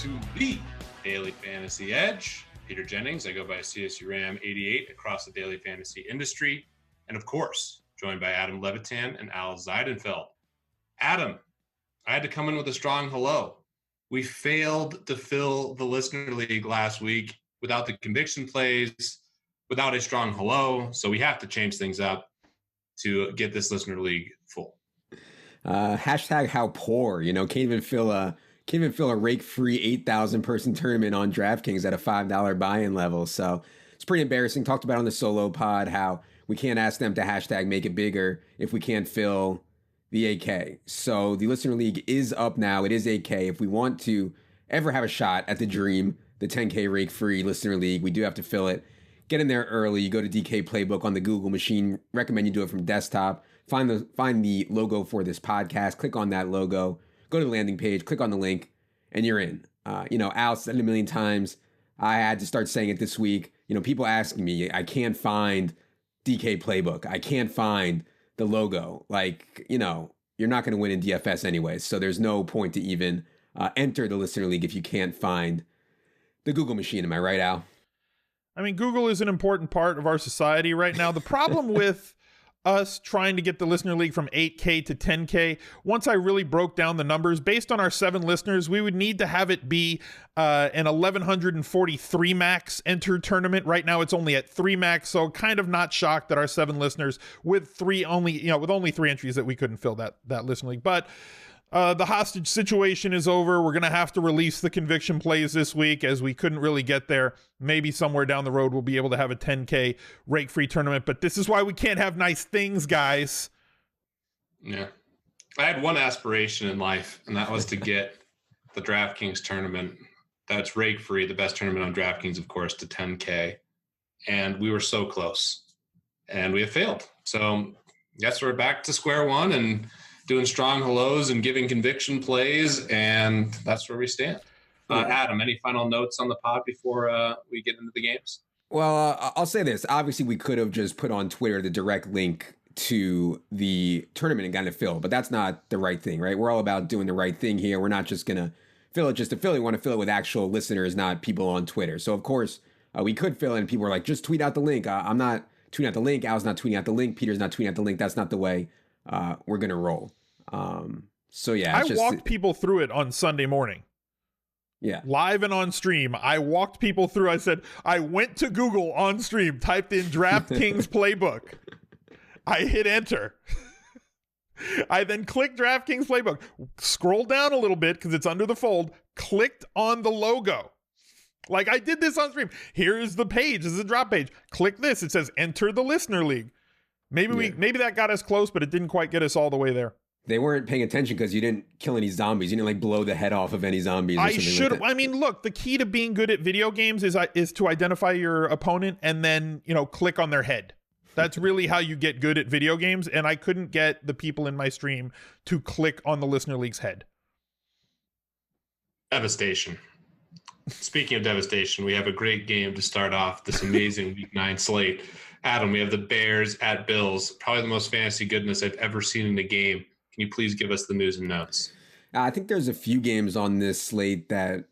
to the Daily Fantasy Edge. Peter Jennings, I go by CSU Ram 88 across the daily fantasy industry. And of course, joined by Adam Levitan and Al Zeidenfeld. Adam, I had to come in with a strong hello. We failed to fill the listener league last week without the conviction plays, without a strong hello. So we have to change things up to get this listener league full. Hashtag how poor, can't even fill a rake-free 8,000 person tournament on DraftKings at a $5 buy-in level. So it's pretty embarrassing. Talked about on the solo pod how we can't ask them to hashtag make it bigger if we can't fill the 8K. So the listener league is up now. It is 8K. If we want to ever have a shot at the dream, the 10K rake-free listener league, we do have to fill it. Get in there early. You go to DK Playbook on the Google machine. Recommend you do it from desktop. Find the logo for this podcast. Click on that logo. Go to the landing page. Click on the link, and you're in. Al said it a million times. I had to start saying it this week. People asking me, I can't find DK Playbook. I can't find the logo. You're not going to win in DFS anyways. So there's no point to even enter the listener league if you can't find the Google machine. Am I right, Al? I mean, Google is an important part of our society right now. The problem with us trying to get the listener league from 8K to 10K, once I really broke down the numbers, based on our 7 listeners, we would need to have it be an 1,143 max enter tournament. Right now, it's only at 3 max, so kind of not shocked that our 7 listeners with only 3 entries that we couldn't fill that listener league. But the hostage situation is over. We're going to have to release the conviction plays this week as we couldn't really get there. Maybe somewhere down the road we'll be able to have a 10K rake-free tournament, but this is why we can't have nice things, guys. Yeah. I had one aspiration in life, and that was to get the DraftKings tournament that's rake-free, the best tournament on DraftKings, of course, to 10K. And we were so close, and we have failed. So I guess we're back to square one and doing strong hellos and giving conviction plays, and that's where we stand. Adam, any final notes on the pod before we get into the games? Well, I'll say this. Obviously, we could have just put on Twitter the direct link to the tournament and gotten it filled, but that's not the right thing, right? We're all about doing the right thing here. We're not just going to fill it just to fill it. We want to fill it with actual listeners, not people on Twitter. So, of course, we could fill it, and people were like, just tweet out the link. I'm not tweeting out the link. Al's not tweeting out the link. Peter's not tweeting out the link. That's not the way we're going to roll. So yeah, I walked people through it on Sunday morning. Yeah. Live and on stream. I walked people through. I said, I went to Google on stream, typed in DraftKings Playbook. I hit enter. I then clicked DraftKings Playbook, scrolled down a little bit because it's under the fold, clicked on the logo. Like I did this on stream. Here's the page. This is the drop page. Click this. It says enter the listener league. Maybe that got us close, but it didn't quite get us all the way there. They weren't paying attention because you didn't kill any zombies. You didn't blow the head off of any zombies. I should. I mean, look, the key to being good at video games is to identify your opponent and then click on their head. That's really how you get good at video games. And I couldn't get the people in my stream to click on the listener league's head. Devastation. Speaking of devastation, we have a great game to start off this amazing Week 9 slate. Adam, we have the Bears at Bills. Probably the most fantasy goodness I've ever seen in a game. Can you please give us the news and notes? I think there's a few games on this slate that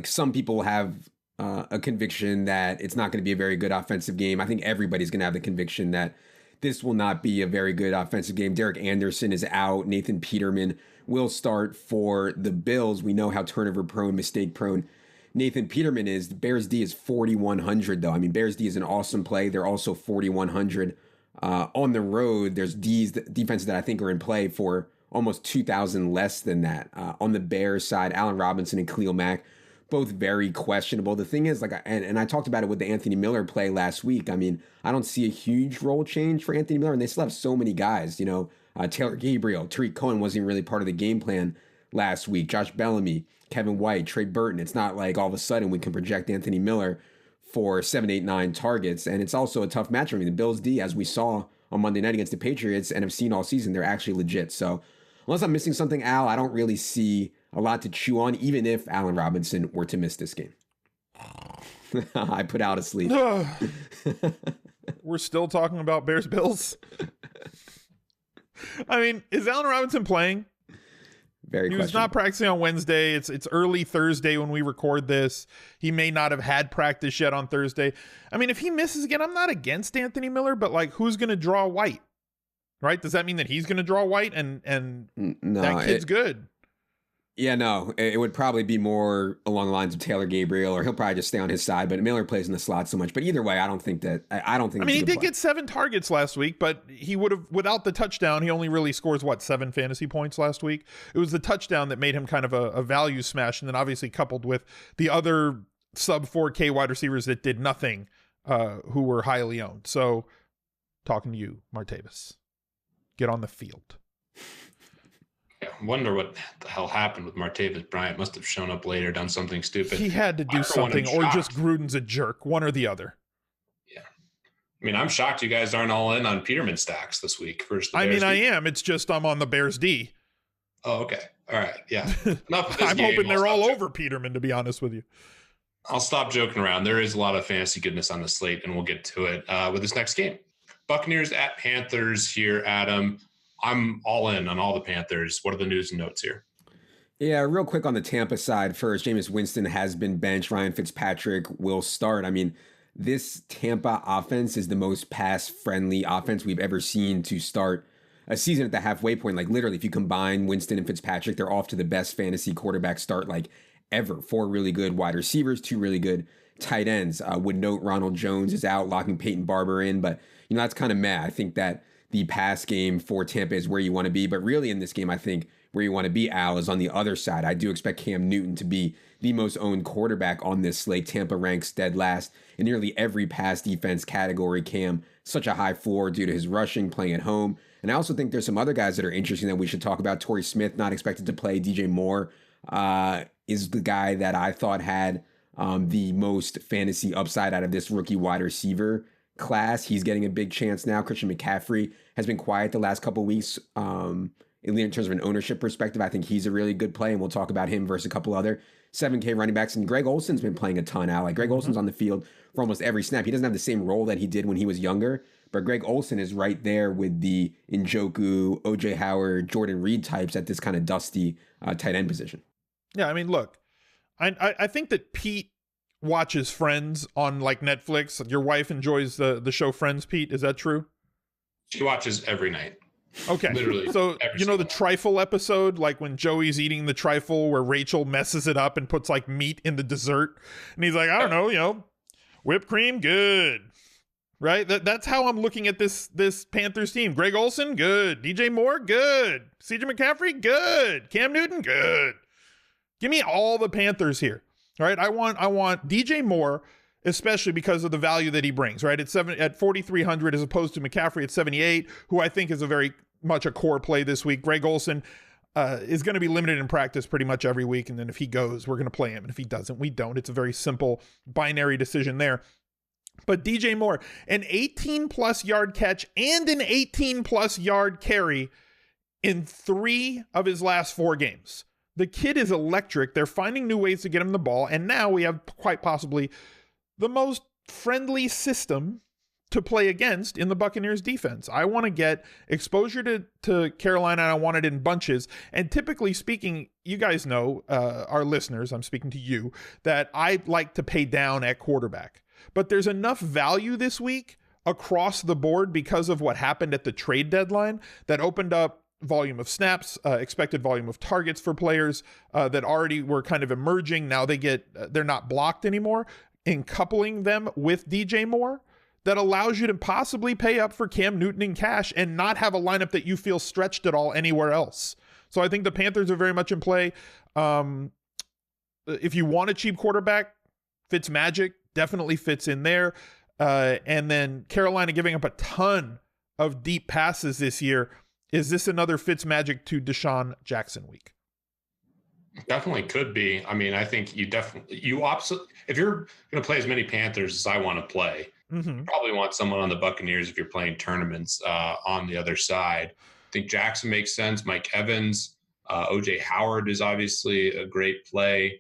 some people have a conviction that it's not going to be a very good offensive game. I think everybody's going to have the conviction that this will not be a very good offensive game. Derek Anderson is out. Nathan Peterman will start for the Bills. We know how turnover prone, mistake prone Nathan Peterman is. Bears D is 4,100 though. I mean, Bears D is an awesome play. They're also 4,100 on the road. There's defenses that I think are in play for almost 2,000 less than that. On the Bears side, Allen Robinson and Khalil Mack, both very questionable. The thing is, and I talked about it with the Anthony Miller play last week. I mean, I don't see a huge role change for Anthony Miller, and they still have so many guys. Taylor Gabriel, tre'quan wasn't really part of the game plan last week. Josh Bellamy, Kevin White, Trey Burton. It's not like all of a sudden we can project Anthony Miller for 7, 8, 9 targets. And it's also a tough matchup. I mean, the Bills D, as we saw on Monday night against the Patriots and have seen all season, they're actually legit. So unless I'm missing something, Al, I don't really see a lot to chew on, even if Allen Robinson were to miss this game. I put out a sleep. We're still talking about Bears Bills. I mean, is Allen Robinson playing? Very He was questionable. not practicing on Wednesday. It's early Thursday when we record this. He may not have had practice yet on Thursday. I mean, if he misses again, I'm not against Anthony Miller, but like, who's going to draw White? Right? Does that mean that he's going to draw White and No, that kid's good? Yeah, no, it would probably be more along the lines of Taylor Gabriel, or he'll probably just stay on his side. But Miller plays in the slot so much. But either way, I don't think. I mean, he did get 7 targets last week, but he would have, without the touchdown, he only really scores, 7 fantasy points last week. It was the touchdown that made him kind of a value smash. And then obviously coupled with the other sub 4K wide receivers that did nothing, who were highly owned. So talking to you, Martavis, get on the field. I wonder what the hell happened with Martavis Bryant. Must have shown up later, done something stupid. He had to do something, or just Gruden's a jerk, one or the other. Yeah. I mean, I'm shocked you guys aren't all in on Peterman stacks this week. I am. It's just I'm on the Bears D. Oh, okay. All right. Yeah. I'm hoping they're all over Peterman, to be honest with you. I'll stop joking around. There is a lot of fantasy goodness on the slate, and we'll get to it with this next game. Buccaneers at Panthers here, Adam. I'm all in on all the Panthers. What are the news and notes here? Yeah, real quick on the Tampa side first. Jameis Winston has been benched. Ryan Fitzpatrick will start. I mean, this Tampa offense is the most pass-friendly offense we've ever seen to start a season at the halfway point. Like, literally, if you combine Winston and Fitzpatrick, they're off to the best fantasy quarterback start, like, ever. 4 really good wide receivers, 2 really good tight ends. Would note Ronald Jones is out, locking Peyton Barber in, but, that's kind of mad. I think that the pass game for Tampa is where you want to be. But really in this game, I think where you want to be, Al, is on the other side. I do expect Cam Newton to be the most owned quarterback on this slate. Tampa ranks dead last in nearly every pass defense category. Cam, such a high floor due to his rushing, playing at home. And I also think there's some other guys that are interesting that we should talk about. Torrey Smith, not expected to play. DJ Moore is the guy that I thought had the most fantasy upside out of this rookie wide receiver class. He's getting a big chance now. Christian McCaffrey has been quiet the last couple of weeks. In terms of an ownership perspective, I think he's a really good play, and we'll talk about him versus a couple other 7K running backs. And Greg Olson's been playing a ton out. Like, Greg Olson's on the field for almost every snap. He doesn't have the same role that he did when he was younger, but Greg Olson is right there with the Njoku, OJ Howard, Jordan Reed types at this kind of dusty tight end position. Yeah, I mean, look, I think that Pete watches Friends on like Netflix. Your wife enjoys the show Friends, Pete. Is that true? She watches every night. Okay. Literally. So, the trifle episode, like when Joey's eating the trifle where Rachel messes it up and puts like meat in the dessert. And he's like, I don't know, whipped cream, good. Right? That's how I'm looking at this Panthers team. Greg Olson, good. DJ Moore, good. CJ McCaffrey, good. Cam Newton, good. Give me all the Panthers here. All right, I want DJ Moore, especially because of the value that he brings, right? At 4,300 as opposed to McCaffrey at 78, who I think is a very much a core play this week. Greg Olson is going to be limited in practice pretty much every week, and then if he goes, we're going to play him, and if he doesn't, we don't. It's a very simple binary decision there. But DJ Moore, an 18-plus yard catch and an 18-plus yard carry in 3 of his last 4 games. The kid is electric. They're finding new ways to get him the ball. And now we have quite possibly the most friendly system to play against in the Buccaneers defense. I want to get exposure to Carolina, and I want it in bunches. And typically speaking, you guys know, our listeners, I'm speaking to you, that I like to pay down at quarterback. But there's enough value this week across the board because of what happened at the trade deadline that opened up volume of snaps, expected volume of targets for players that already were kind of emerging. Now they're not blocked anymore. In coupling them with DJ Moore, that allows you to possibly pay up for Cam Newton in cash and not have a lineup that you feel stretched at all anywhere else. So I think the Panthers are very much in play. If you want a cheap quarterback, Fitzmagic definitely fits in there. And then Carolina giving up a ton of deep passes this year. Is this another Fitzmagic to Deshaun Jackson week? Definitely could be. I mean, I think if you're going to play as many Panthers as I want to play, you probably want someone on the Buccaneers if you're playing tournaments on the other side. I think Jackson makes sense. Mike Evans, OJ Howard is obviously a great play.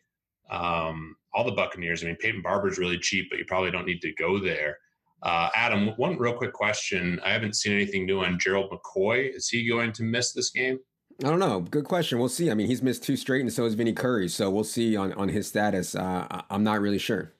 All the Buccaneers. I mean, Peyton Barber's really cheap, but you probably don't need to go there. Adam, one real quick question. I haven't seen anything new on Gerald McCoy. Is he going to miss this game? I don't know. Good question. We'll see. I mean, he's missed 2 straight, and so has Vinny Curry. So we'll see on his status. I'm not really sure.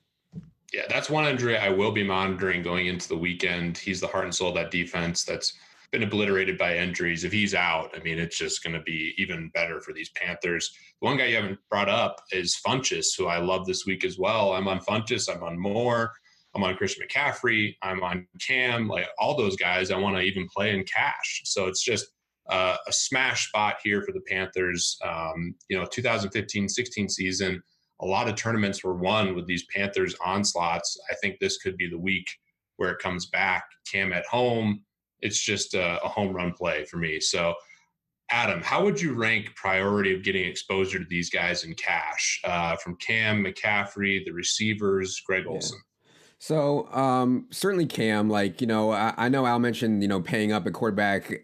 Yeah, that's one injury I will be monitoring going into the weekend. He's the heart and soul of that defense that's been obliterated by injuries. If he's out, I mean, it's just going to be even better for these Panthers. The one guy you haven't brought up is Funchess, who I love this week as well. I'm on Funchess. I'm on Moore. I'm on Christian McCaffrey. I'm on Cam. Like all those guys, I want to even play in cash. So it's just a smash spot here for the Panthers. 2015-16 season, a lot of tournaments were won with these Panthers onslaughts. I think this could be the week where it comes back. Cam at home, it's just a home run play for me. So, Adam, how would you rank priority of getting exposure to these guys in cash? From Cam, McCaffrey, the receivers, Greg Olsen. So certainly Cam, I know Al mentioned, paying up at quarterback.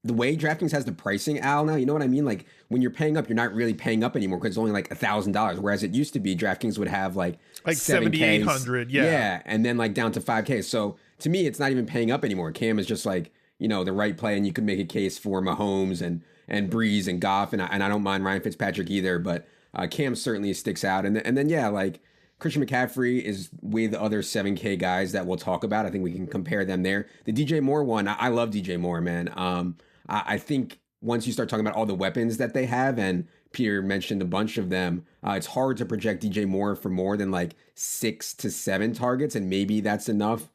The way DraftKings has the pricing, Al, now, you know what I mean? Like when you're paying up, you're not really paying up anymore because it's only like $1,000. Whereas it used to be DraftKings would have like 7,800. Yeah. Yeah. And then like down to 5K. So to me, it's not even paying up anymore. Cam is just like, the right play. And you could make a case for Mahomes and Breeze and Goff. And I don't mind Ryan Fitzpatrick either, but Cam certainly sticks out. And then, like Christian McCaffrey is with the other 7K guys that we'll talk about. I think we can compare them there. The DJ Moore one, I love DJ Moore, man. I think once you start talking about all the weapons that they have, and Peter mentioned a bunch of them, it's hard to project DJ Moore for more than like 6 to 7 targets, and maybe that's enough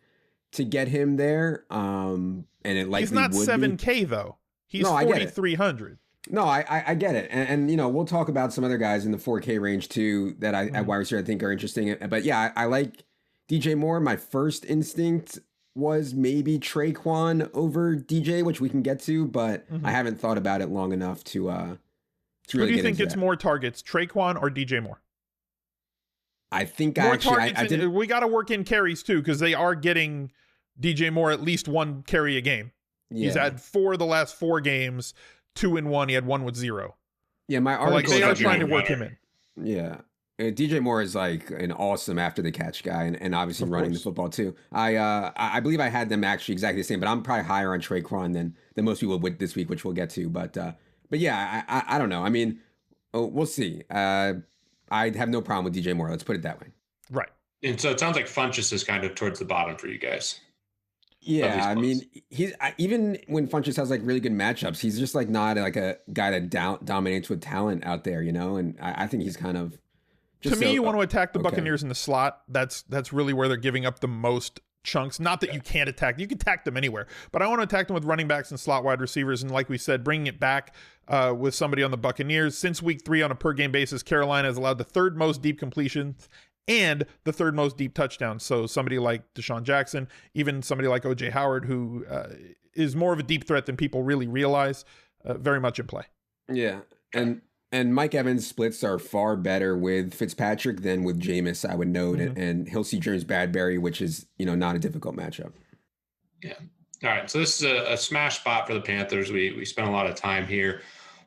to get him there. And it likely he's not would 7K though. He's 4,300. No, I get it. And we'll talk about some other guys in the 4K range too that at wide receiver I think are interesting. But yeah, I like DJ Moore. My first instinct was maybe tre'quan over DJ, which we can get to, but I haven't thought about it long enough to really Who do you think gets more targets, tre'quan or DJ Moore? I think we got to work in carries too, because they are getting DJ Moore at least 1 carry a game. Yeah. He's had 4 of the last 4 games, 2 in 1. He had 1 with 0. Yeah, my article they are trying to work him in. Yeah. DJ Moore is like an awesome after the catch guy, and obviously running the football too. I believe I had them actually exactly the same, but I'm probably higher on tre'quan than most people would this week, which we'll get to. But yeah, I don't know. I mean, we'll see. I have no problem with DJ Moore. Let's put it that way. Right. And so it sounds like Funchess is kind of towards the bottom for you guys. Yeah, I mean, he's even when Funchess has like really good matchups, he's just like not like a guy that dominates with talent out there, and I think he's kind of. To me, you want to attack the Buccaneers in the slot. That's really where they're giving up the most chunks. Not that you can't attack. You can attack them anywhere. But I want to attack them with running backs and slot wide receivers. And like we said, bringing it back with somebody on the Buccaneers. Since week 3 on a per-game basis, Carolina has allowed the 3rd most deep completions and the 3rd most deep touchdowns. So somebody like Deshaun Jackson, even somebody like O.J. Howard, who is more of a deep threat than people really realize, very much in play. Yeah, and Mike Evans' splits are far better with Fitzpatrick than with Jameis, I would note. And he'll see James Bradbury, which is, not a difficult matchup. Yeah. All right. So this is a smash spot for the Panthers. We spent a lot of time here.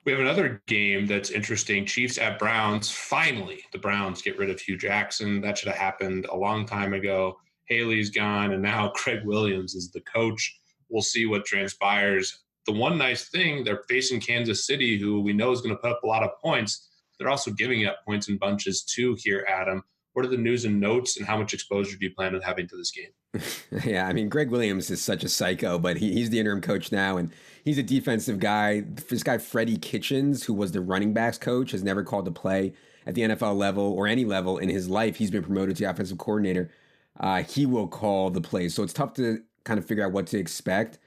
We have another game that's interesting. Chiefs at Browns. Finally, the Browns get rid of Hugh Jackson. That should have happened a long time ago. Haley's gone, and now Craig Williams is the coach. We'll see what transpires. The one nice thing, they're facing Kansas City, who we know is going to put up a lot of points. They're also giving up points in bunches too here, Adam. What are the news and notes, and how much exposure do you plan on having to this game? Yeah, I mean, Greg Williams is such a psycho, but he's the interim coach now, and he's a defensive guy. This guy, Freddie Kitchens, who was the running backs coach, has never called a play at the NFL level or any level in his life. He's been promoted to offensive coordinator. He will call the plays. So it's tough to kind of figure out what to expect.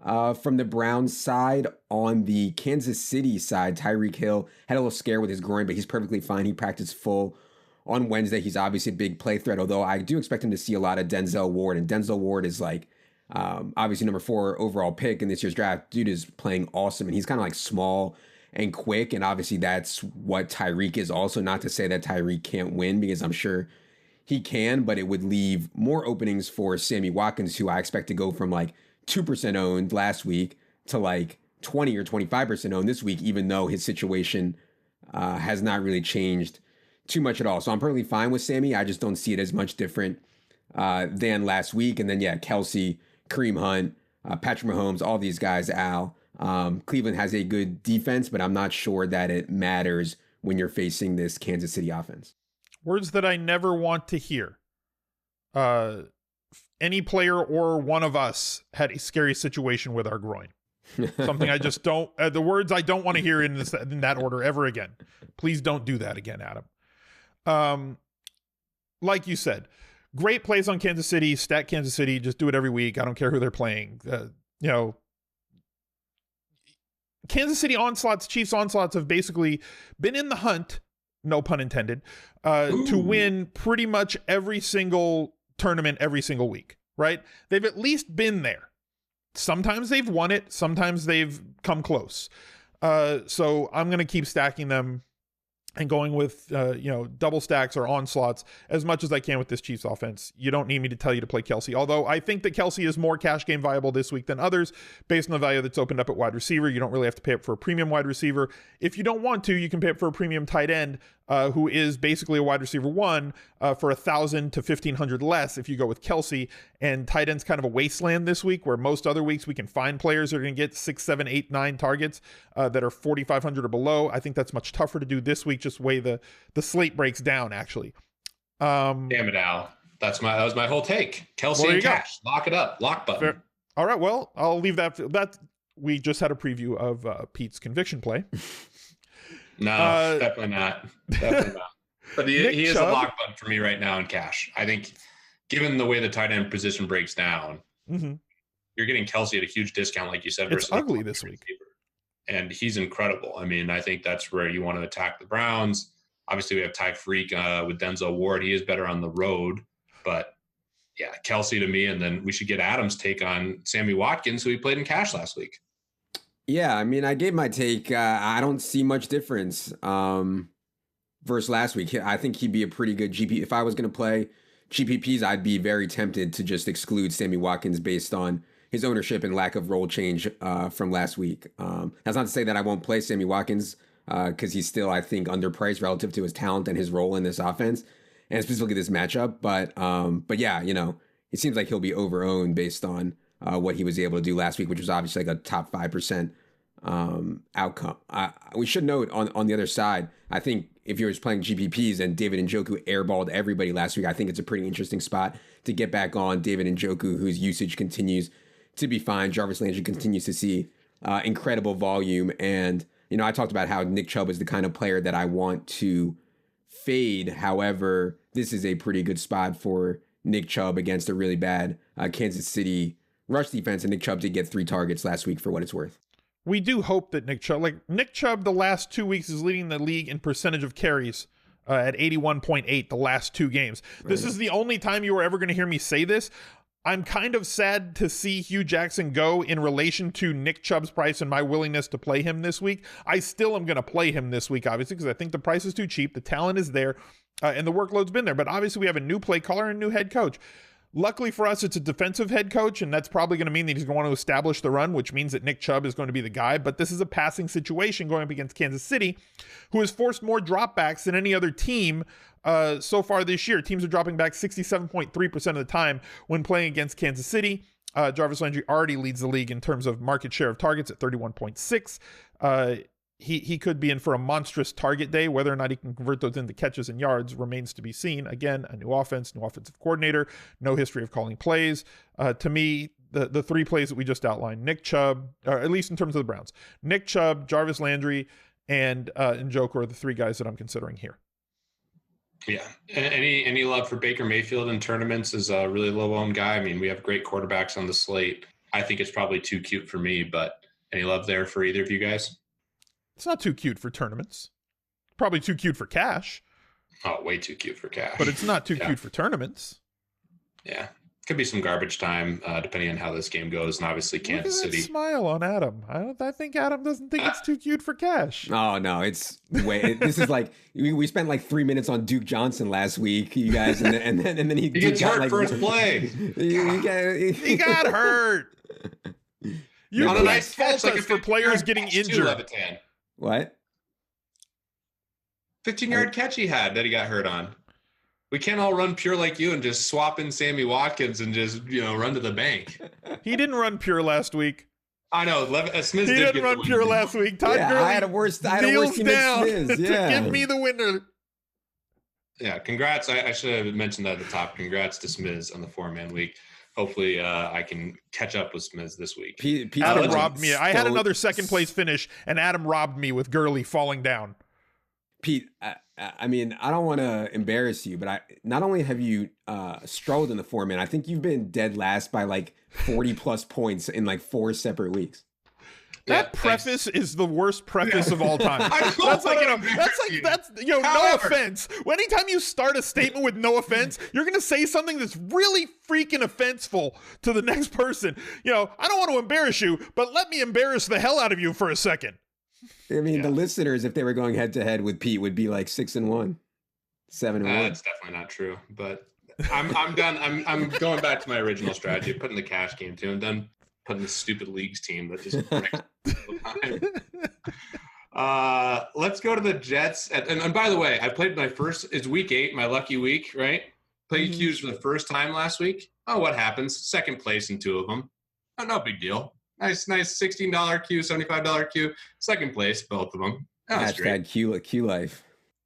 From the Browns side, on the Kansas City side, Tyreek Hill had a little scare with his groin, but he's perfectly fine. He practiced full on Wednesday. He's obviously a big play threat, although I do expect him to see a lot of Denzel Ward. And Denzel Ward is like, obviously number 4 overall pick in this year's draft. Dude is playing awesome, and he's kind of like small and quick. And obviously that's what Tyreek is also. Not to say that Tyreek can't win, because I'm sure he can, but it would leave more openings for Sammy Watkins, who I expect to go from like 2% owned last week to like 20 or 25% owned this week, even though his situation has not really changed too much at all. So I'm perfectly fine with Sammy. I just don't see it as much different than last week. And then, yeah, Kelsey, Kareem Hunt, Patrick Mahomes, all these guys, Al. Cleveland has a good defense, but I'm not sure that it matters when you're facing this Kansas City offense. Words that I never want to hear. Any player or one of us had a scary situation with our groin. Something I just don't, the words I don't want to hear in that order ever again. Please don't do that again, Adam. Like you said, great plays on Kansas City, stack Kansas City, just do it every week. I don't care who they're playing. Kansas City onslaughts, Chiefs onslaughts have basically been in the hunt, no pun intended, to win pretty much every single tournament every single week, right? They've at least been there. Sometimes they've won it. Sometimes they've come close. So I'm going to keep stacking them and going with, double stacks or onslaughts as much as I can with this Chiefs offense. You don't need me to tell you to play Kelsey, although I think that Kelsey is more cash game viable this week than others based on the value that's opened up at wide receiver. You don't really have to pay up for a premium wide receiver. If you don't want to, you can pay up for a premium tight end who is basically a wide receiver one for $1,000 to $1,500 less if you go with Kelsey. And tight end's kind of a wasteland this week, where most other weeks we can find players that are going to get 6, 7, 8, 9 targets that are 4,500 or below. I think that's much tougher to do this week, just the way the slate breaks down, actually. Damn it, Al. That was my whole take. Kelsey and cash. Lock it up. Lock button. Fair. All right, well, I'll leave that. We just had a preview of Pete's conviction play. No, definitely not. Definitely not. But he is a lock button for me right now in cash. I think given the way the tight end position breaks down, you're getting Kelsey at a huge discount, like you said. It's ugly this week. And he's incredible. I mean, I think that's where you want to attack the Browns. Obviously, we have Tyreek with Denzel Ward. He is better on the road. But, yeah, Kelsey to me. And then we should get Adam's take on Sammy Watkins, who he played in cash last week. Yeah, I mean, I gave my take. I don't see much difference versus last week. I think he'd be a pretty good GP. If I was going to play GPPs, I'd be very tempted to just exclude Sammy Watkins based on his ownership and lack of role change from last week. That's not to say that I won't play Sammy Watkins because he's still, I think, underpriced relative to his talent and his role in this offense and specifically this matchup. But yeah, it seems like he'll be over-owned based on what he was able to do last week, which was obviously like a top 5% outcome. We should note on the other side, I think if you're just playing GPPs and David Njoku airballed everybody last week, I think it's a pretty interesting spot to get back on David Njoku, whose usage continues to be fine. Jarvis Landry continues to see incredible volume. And, I talked about how Nick Chubb is the kind of player that I want to fade. However, this is a pretty good spot for Nick Chubb against a really bad Kansas City rush defense. And Nick Chubb did get 3 targets last week for what it's worth. We do hope that Nick Chubb the last 2 weeks is leading the league in percentage of carries at 81.8 the last 2 games. This is the only time you were ever going to hear me say this. I'm kind of sad to see Hugh Jackson go in relation to Nick Chubb's price and my willingness to play him this week. I still am going to play him this week, obviously, because I think the price is too cheap. The talent is there and the workload's been there. But obviously we have a new play caller and a new head coach. Luckily for us, it's a defensive head coach, and that's probably going to mean that he's going to want to establish the run, which means that Nick Chubb is going to be the guy. But this is a passing situation going up against Kansas City, who has forced more dropbacks than any other team so far this year. Teams are dropping back 67.3% of the time when playing against Kansas City. Jarvis Landry already leads the league in terms of market share of targets at 31.6. He could be in for a monstrous target day. Whether or not he can convert those into catches and yards remains to be seen. Again, a new offense, new offensive coordinator, no history of calling plays. To me, the 3 plays that we just outlined, Nick Chubb, or at least in terms of the Browns, Nick Chubb, Jarvis Landry, and Njoku are the 3 guys that I'm considering here. Yeah. Any love for Baker Mayfield in tournaments as a really low-owned guy? I mean, we have great quarterbacks on the slate. I think it's probably too cute for me, but any love there for either of you guys? It's not too cute for tournaments. Probably too cute for cash. Oh, way too cute for cash. But it's not too cute for tournaments. Yeah. Could be some garbage time, depending on how this game goes. And obviously Kansas City. Smile on Adam. I think Adam doesn't think it's too cute for cash. Oh, no. It's this is like, we spent like 3 minutes on Duke Johnson last week, you guys. And then he gets hurt first play. He got hurt. You on a nice catch, like for players getting injured. Levitan. What? 15-yard catch he had that he got hurt on. We can't all run pure like you and just swap in Sammy Watkins and just, run to the bank. He didn't run pure last week. I know. Smiz He did didn't get run the pure win. last week. Todd Yeah, Gurley I had a worse team kneels than down Smiz. to Yeah. give me the winner. Yeah, congrats. I should have mentioned that at the top. Congrats to Smiz on the 4-man week. Hopefully, I can catch up with Smiz this week. Adam robbed me. I had another second place finish, and Adam robbed me with Gurley falling down. Pete, I mean, I don't want to embarrass you, but not only have you struggled in the 4-man, I think you've been dead last by like 40 plus points in like 4 separate weeks. That preface is the worst preface of all time. That's no offense. Anytime you start a statement with no offense, you're going to say something that's really freaking offenseful to the next person. I don't want to embarrass you, but let me embarrass the hell out of you for a second. I mean, the listeners, if they were going head to head with Pete, would be like 6-1, 7-1. That's definitely not true, but I'm done. I'm going back to my original strategy, putting the cash game too, and then putting the stupid leagues team that just breaks all the time. Let's go to the Jets. And by the way, I played it's week 8, my lucky week, right? Played Qs for the first time last week. Oh, what happens? Second place in 2 of them. Oh, no big deal. Nice $16 Q, $75 Q. Second place, both of them. That's great. Q life.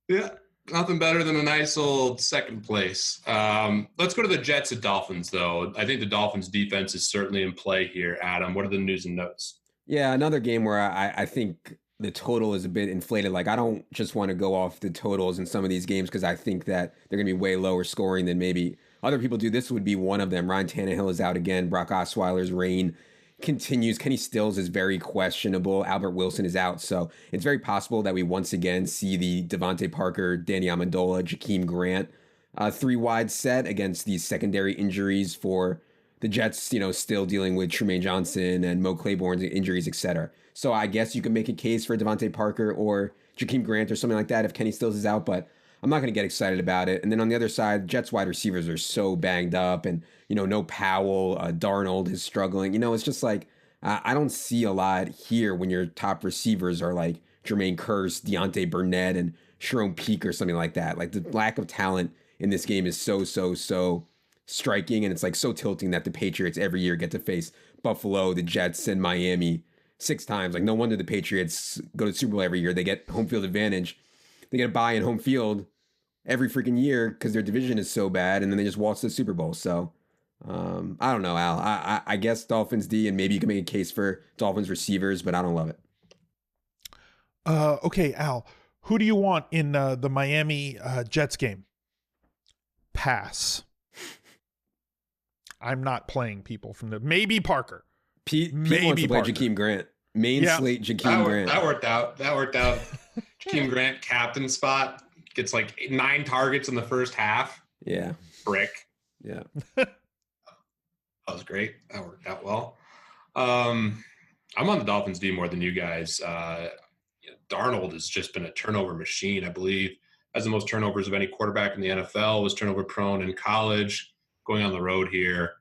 Yeah. Nothing better than a nice old second place. Let's go to the Jets at Dolphins, though. I think the Dolphins defense is certainly in play here. Adam, what are the news and notes? Yeah, another game where I think the total is a bit inflated. Like, I don't just want to go off the totals in some of these games because I think that they're going to be way lower scoring than maybe other people do. This would be one of them. Ryan Tannehill is out again. Brock Osweiler's reign continues. Kenny Stills is very questionable. Albert Wilson is out. So it's very possible that we once again see the Devontae Parker, Danny Amendola, Jakeem Grant 3-wide set against these secondary injuries for the Jets, still dealing with Tremaine Johnson and Mo Claiborne's injuries, etc. So I guess you can make a case for Devontae Parker or Jakeem Grant or something like that if Kenny Stills is out, but I'm not going to get excited about it. And then on the other side, Jets wide receivers are so banged up and, no Powell, Darnold is struggling. It's just like, I don't see a lot here when your top receivers are like Jermaine Kearse, Deontay Burnett, and Jerome Peak or something like that. Like the lack of talent in this game is so striking. And it's like so tilting that the Patriots every year get to face Buffalo, the Jets, and Miami 6 times. Like no wonder the Patriots go to the Super Bowl every year. They get home field advantage. They get a bye in home field every freaking year because their division is so bad, and then they just waltz to the Super Bowl. So I don't know, Al. I guess Dolphins D, and maybe you can make a case for Dolphins receivers, but I don't love it. Okay, Al, who do you want in the Miami Jets game? Pass. I'm not playing people from maybe Parker. Pete wants to play Jakeem Grant. Slate Jakeem Grant. That worked out. Jakeem Grant, captain spot, gets like 9 targets in the first half. Yeah. Brick. Yeah. That was great. That worked out well. I'm on the Dolphins D more than you guys. Darnold has just been a turnover machine, I believe. Has the most turnovers of any quarterback in the NFL, was turnover prone in college, going on the road here.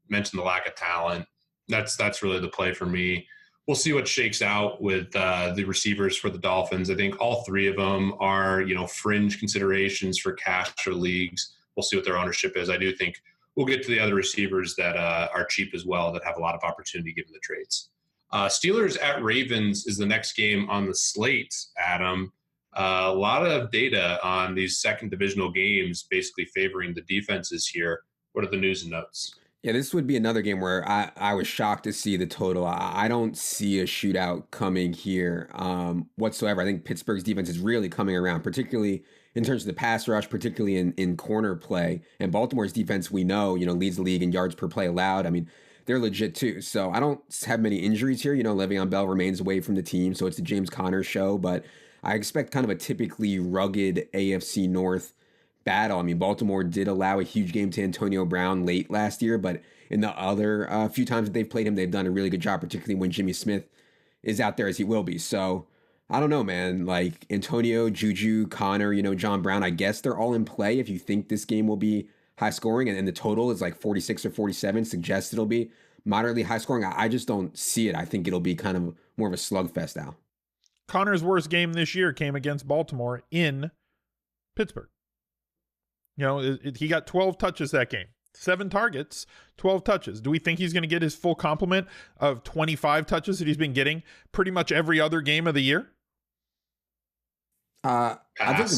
Mentioned the lack of talent. That's really the play for me. We'll see what shakes out with the receivers for the Dolphins. I think all 3 of them are, fringe considerations for cash or leagues. We'll see what their ownership is. I do think we'll get to the other receivers that are cheap as well, that have a lot of opportunity given the trades. Steelers at Ravens is the next game on the slate, Adam. A lot of data on these second divisional games basically favoring the defenses here. What are the news and notes? Yeah, this would be another game where I was shocked to see the total. I don't see a shootout coming here whatsoever. I think Pittsburgh's defense is really coming around, particularly in terms of the pass rush, particularly in corner play. And Baltimore's defense, we know, leads the league in yards per play allowed. I mean, they're legit too. So I don't have many injuries here. Le'Veon Bell remains away from the team, so it's the James Conner show. But I expect kind of a typically rugged AFC North battle. I mean, Baltimore did allow a huge game to Antonio Brown late last year, but in the other few times that they've played him, they've done a really good job, particularly when Jimmy Smith is out there as he will be. So I don't know, man. Like Antonio, Juju, Connor, John Brown, I guess they're all in play if you think this game will be high scoring, and the total is like 46 or 47, suggests it'll be moderately high scoring. I just don't see it. I think it'll be kind of more of a slugfest now. Connor's worst game this year came against Baltimore in Pittsburgh. He got 12 touches that game. 7 targets, 12 touches. Do we think he's going to get his full complement of 25 touches that he's been getting pretty much every other game of the year? I think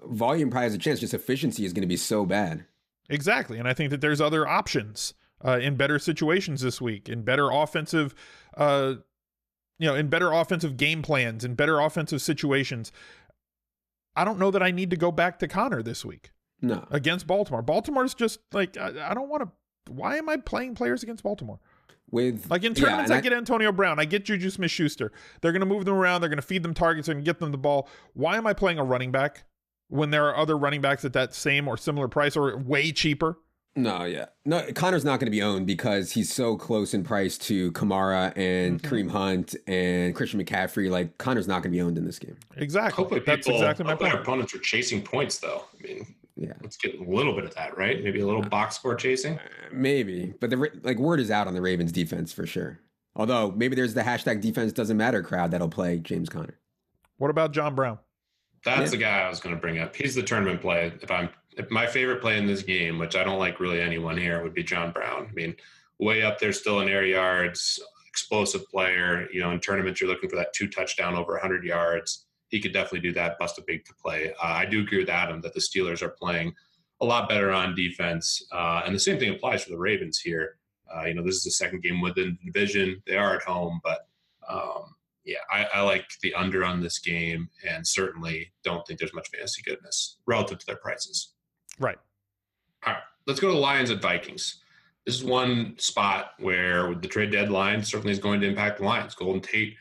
volume probably has a chance. Just efficiency is going to be so bad. Exactly. And I think that there's other options in better situations this week, in better offensive, in better offensive game plans, in better offensive situations. I don't know that I need to go back to Connor this week. No. Against Baltimore. Baltimore's just like, I don't want to. Why am I playing players against Baltimore? Like in tournaments, I get Antonio Brown, I get Juju Smith-Schuster. They're going to move them around. They're going to feed them targets and get them the ball. Why am I playing a running back when there are other running backs at that same or similar price or way cheaper? No, Connor's not going to be owned because he's so close in price to Kamara and Kareem Hunt and Christian McCaffrey. Like, Connor's not going to be owned in this game. Exactly. Hopefully that's exactly my point. Our opponents are chasing points, though. I mean, yeah, let's get a little bit of that, right? Maybe a little box score chasing. Maybe, but the word is out on the Ravens defense for sure. Although maybe there's the hashtag defense doesn't matter crowd that'll play James Conner. What about John Brown? That's the guy I was going to bring up. He's the tournament play. If my favorite play in this game, which I don't like really anyone here, would be John Brown. I mean, way up there still in air yards, explosive player. You know, in tournaments, you're looking for that 2 touchdown over 100 yards. He could definitely do that, bust a big play. I do agree with Adam that the Steelers are playing a lot better on defense. And the same thing applies for the Ravens here. This is the second game within the division. They are at home, but I like the under on this game and certainly don't think there's much fantasy goodness relative to their prices. Right. All right, let's go to the Lions at Vikings. This is one spot where the trade deadline certainly is going to impact the Lions. Golden Tate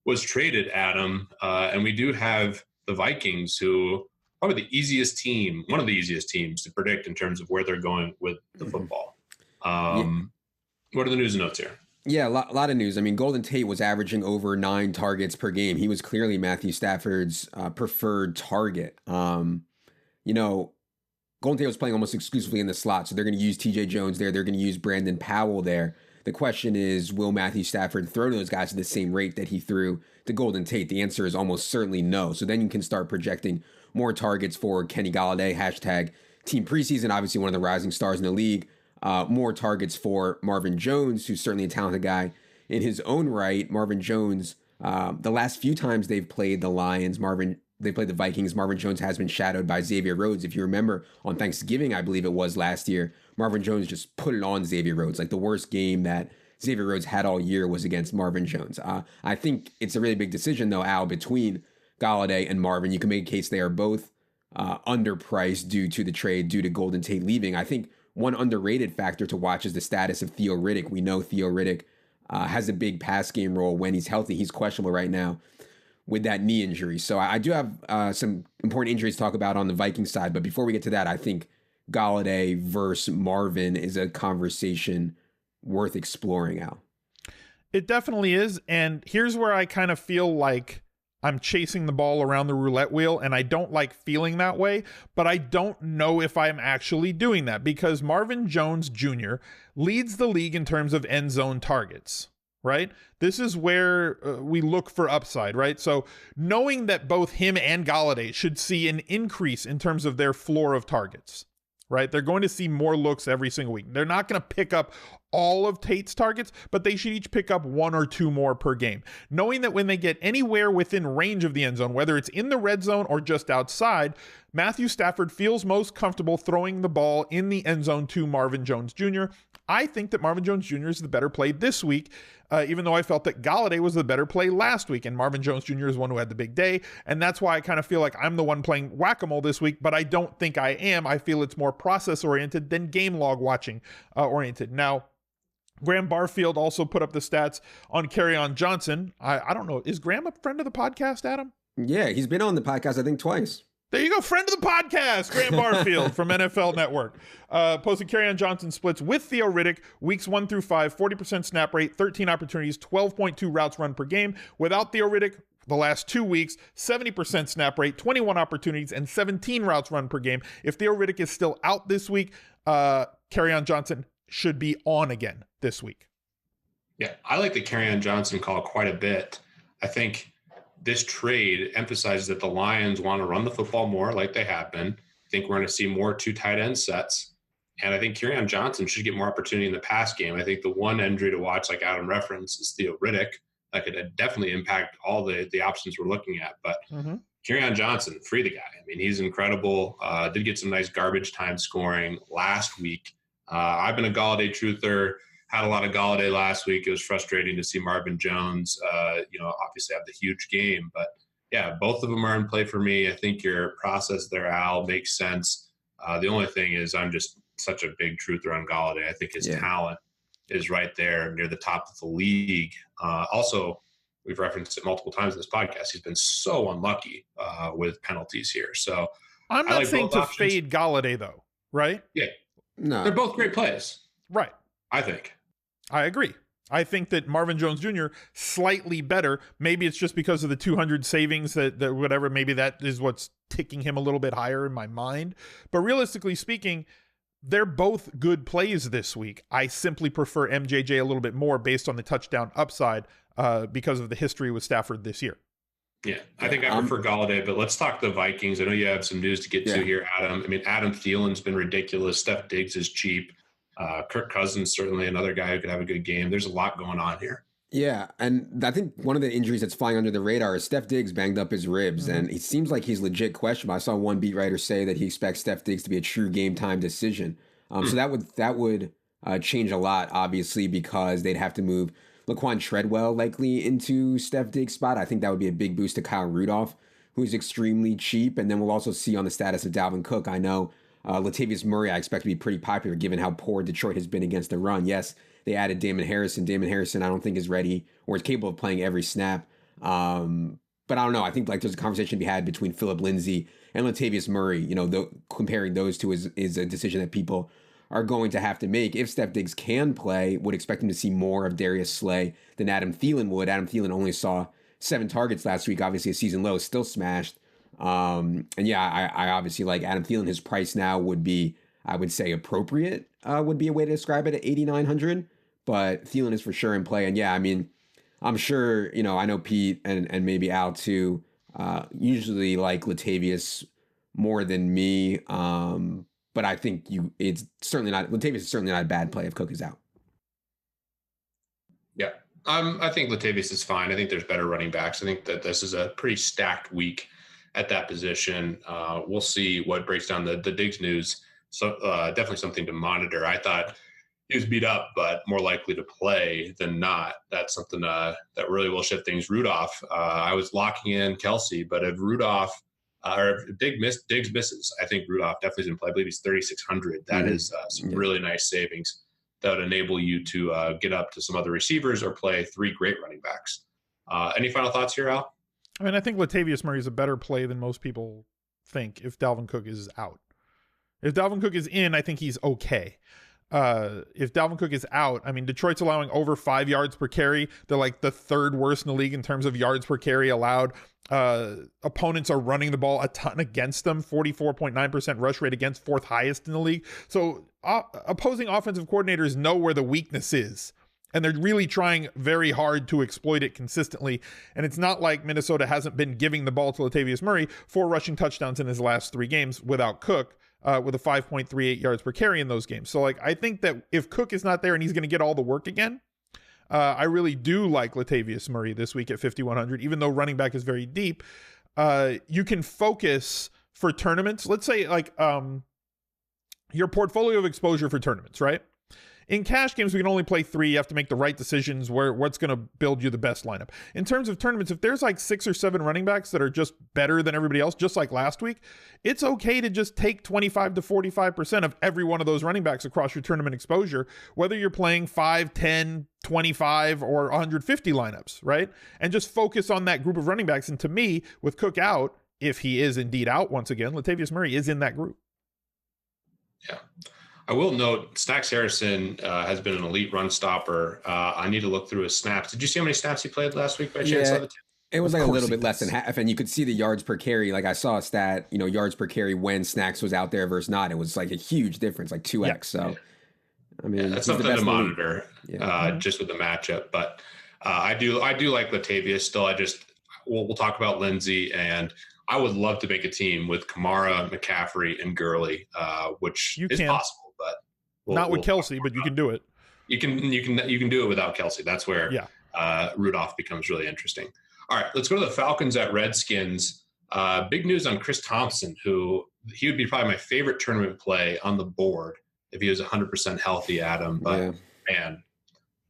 was traded, Adam, and we do have the Vikings, who probably the easiest team, one of the easiest teams to predict in terms of where they're going with the football. What are the news and notes here? Yeah, a lot of news. I mean, Golden Tate was averaging over 9 targets per game. He was clearly Matthew Stafford's preferred target. Golden Tate was playing almost exclusively in the slot, so they're going to use TJ Jones there. They're going to use Brandon Powell there. The question is, will Matthew Stafford throw to those guys at the same rate that he threw to Golden Tate? The answer is almost certainly no. So then you can start projecting more targets for Kenny Golladay, hashtag team preseason, obviously one of the rising stars in the league. More targets for Marvin Jones, who's certainly a talented guy in his own right. Marvin Jones, the last few times they've played the Lions, they played the Vikings. Marvin Jones has been shadowed by Xavier Rhodes. If you remember, on Thanksgiving, I believe it was last year, Marvin Jones just put it on Xavier Rhodes. Like, the worst game that Xavier Rhodes had all year was against Marvin Jones. I think it's a really big decision, though, Al, between Golladay and Marvin. You can make a case they are both underpriced due to the trade, due to Golden Tate leaving. I think one underrated factor to watch is the status of Theo Riddick. We know Theo Riddick has a big pass game role when he's healthy. He's questionable right now with that knee injury. So I do have some important injuries to talk about on the Vikings side. But before we get to that, I think Golladay versus Marvin is a conversation worth exploring, Al. It definitely is. And here's where I kind of feel like I'm chasing the ball around the roulette wheel, and I don't like feeling that way, but I don't know if I'm actually doing that because Marvin Jones Jr. leads the league in terms of end zone targets, right? This is where we look for upside, right? So knowing that both him and Golladay should see an increase in terms of their floor of targets, right? They're going to see more looks every single week. They're not going to pick up all of Tate's targets, but they should each pick up 1 or 2 more per game. Knowing that when they get anywhere within range of the end zone, whether it's in the red zone or just outside, Matthew Stafford feels most comfortable throwing the ball in the end zone to Marvin Jones Jr. I think that Marvin Jones Jr. is the better play this week, even though I felt that Golladay was the better play last week, and Marvin Jones Jr. is one who had the big day, and that's why I kind of feel like I'm the one playing whack-a-mole this week, but I don't think I am. I feel it's more process-oriented than game log watching oriented. Now, Graham Barfield also put up the stats on Kerryon Johnson. I don't know. Is Graham a friend of the podcast, Adam? Yeah, he's been on the podcast, I think, twice. There you go. Friend of the podcast, Graham Barfield from NFL Network. Posted Kerryon Johnson splits with Theo Riddick, weeks 1 through 5, 40% snap rate, 13 opportunities, 12.2 routes run per game. Without Theo Riddick, the last 2 weeks, 70% snap rate, 21 opportunities, and 17 routes run per game. If Theo Riddick is still out this week, Kerryon Johnson should be on again this week. Yeah, I like the Kerryon Johnson call quite a bit. I think this trade emphasizes that the Lions want to run the football more like they have been. I think we're going to see more 2 tight end sets. And I think Kerryon Johnson should get more opportunity in the pass game. I think the one injury to watch, like Adam referenced, is Theo Riddick. That could definitely impact all the options we're looking at. But Kerryon Johnson, free the guy. I mean, he's incredible. Did get some nice garbage time scoring last week. I've been a Galladay truther. Had a lot of Galladay last week. It was frustrating to see Marvin Jones, obviously have the huge game. But, yeah, both of them are in play for me. I think your process there, Al, makes sense. The only thing is I'm just such a big truther on Galladay. I think his talent is right there near the top of the league. Also, we've referenced it multiple times in this podcast. He's been so unlucky with penalties here. So I'm not saying to fade Galladay, though, right? Yeah. No. They're both great plays. Right. I think. I agree. I think that Marvin Jones Jr. slightly better. Maybe it's just because of the 200 savings that whatever, maybe that is what's ticking him a little bit higher in my mind. But realistically speaking, they're both good plays this week. I simply prefer MJJ a little bit more based on the touchdown upside because of the history with Stafford this year. Yeah, I think I prefer Galladay, but let's talk the Vikings. I know you have some news to get to here, Adam. I mean, Adam Thielen's been ridiculous. Steph Diggs is cheap. Kirk Cousins, certainly another guy who could have a good game. There's a lot going on here. Yeah, and I think one of the injuries that's flying under the radar is Steph Diggs banged up his ribs, and it seems like he's legit questionable. I saw one beat writer say that he expects Steph Diggs to be a true game time decision. So that would change a lot, obviously, because they'd have to move Laquan Treadwell likely into Steph Diggs' spot. I think that would be a big boost to Kyle Rudolph, who is extremely cheap. And then we'll also see on the status of Dalvin Cook. I know Latavius Murray I expect to be pretty popular given how poor Detroit has been against the run. Yes, they added Damon Harrison. Damon Harrison I don't think is ready or is capable of playing every snap. But I don't know. I think like there's a conversation to be had between Phillip Lindsay and Latavius Murray. You know, comparing those two is a decision that people are going to have to make. If Steph Diggs can play, would expect him to see more of Darius Slay than Adam Thielen would. Adam Thielen only saw 7 targets last week. Obviously a season low, still smashed. And yeah, I obviously like Adam Thielen. His price now would be, I would say appropriate, would be a way to describe it at 8,900. But Thielen is for sure in play. And yeah, I mean, I'm sure, you know, I know Pete and maybe Al too, usually like Latavius more than me. But I think it's certainly not, Latavius is certainly not a bad play if Cook is out. Yeah. I think Latavius is fine. I think there's better running backs. I think that this is a pretty stacked week at that position. We'll see what breaks down the Diggs news. So definitely something to monitor. I thought he was beat up, but more likely to play than not. That's something that really will shift things. Rudolph, I was locking in Kelsey, but if Rudolph or if Diggs misses, I think Rudolph definitely is in play. I believe he's 3,600. That is some really nice savings that would enable you to get up to some other receivers or play 3 great running backs. Any final thoughts here, Al? I mean, I think Latavius Murray is a better play than most people think if Dalvin Cook is out. If Dalvin Cook is in, I think he's okay. If Dalvin Cook is out, I mean, Detroit's allowing over 5 yards per carry. They're like the 3rd worst in the league in terms of yards per carry allowed. Opponents are running the ball a ton against them. 44.9% rush rate against, 4th highest in the league. So opposing offensive coordinators know where the weakness is. And they're really trying very hard to exploit it consistently. And it's not like Minnesota hasn't been giving the ball to Latavius Murray, 4 rushing touchdowns in his last 3 games without Cook, with a 5.38 yards per carry in those games. So like, I think that if Cook is not there and he's going to get all the work again, I really do like Latavius Murray this week at 5,100, even though running back is very deep. You can focus for tournaments. Let's say like your portfolio of exposure for tournaments, right? In cash games, we can only play 3. You have to make the right decisions what's going to build you the best lineup. In terms of tournaments, if there's like 6 or 7 running backs that are just better than everybody else, just like last week, it's okay to just take 25 to 45% of every one of those running backs across your tournament exposure, whether you're playing 5, 10, 25, or 150 lineups, right? And just focus on that group of running backs. And to me, with Cook out, if he is indeed out once again, Latavius Murray is in that group. Yeah. I will note Stacks Harrison has been an elite run stopper. I need to look through his snaps. Did you see how many snaps he played last week by chance? Yeah, it was like a little bit less than half, and you could see the yards per carry. Like I saw a stat, you know, yards per carry when Snacks was out there versus not. It was like a huge difference, like 2x. Yeah. So, I mean, that's something to monitor just with the matchup. But I do like Latavius still. We'll talk about Lindsey, and I would love to make a team with Kamara, McCaffrey, and Gurley, which is possible. But Not with Kelsey, but you can do it. You can do it without Kelsey. That's where Rudolph becomes really interesting. All right, let's go to the Falcons at Redskins. Big news on Chris Thompson, who he would be probably my favorite tournament play on the board if he was 100% healthy, Adam. But man,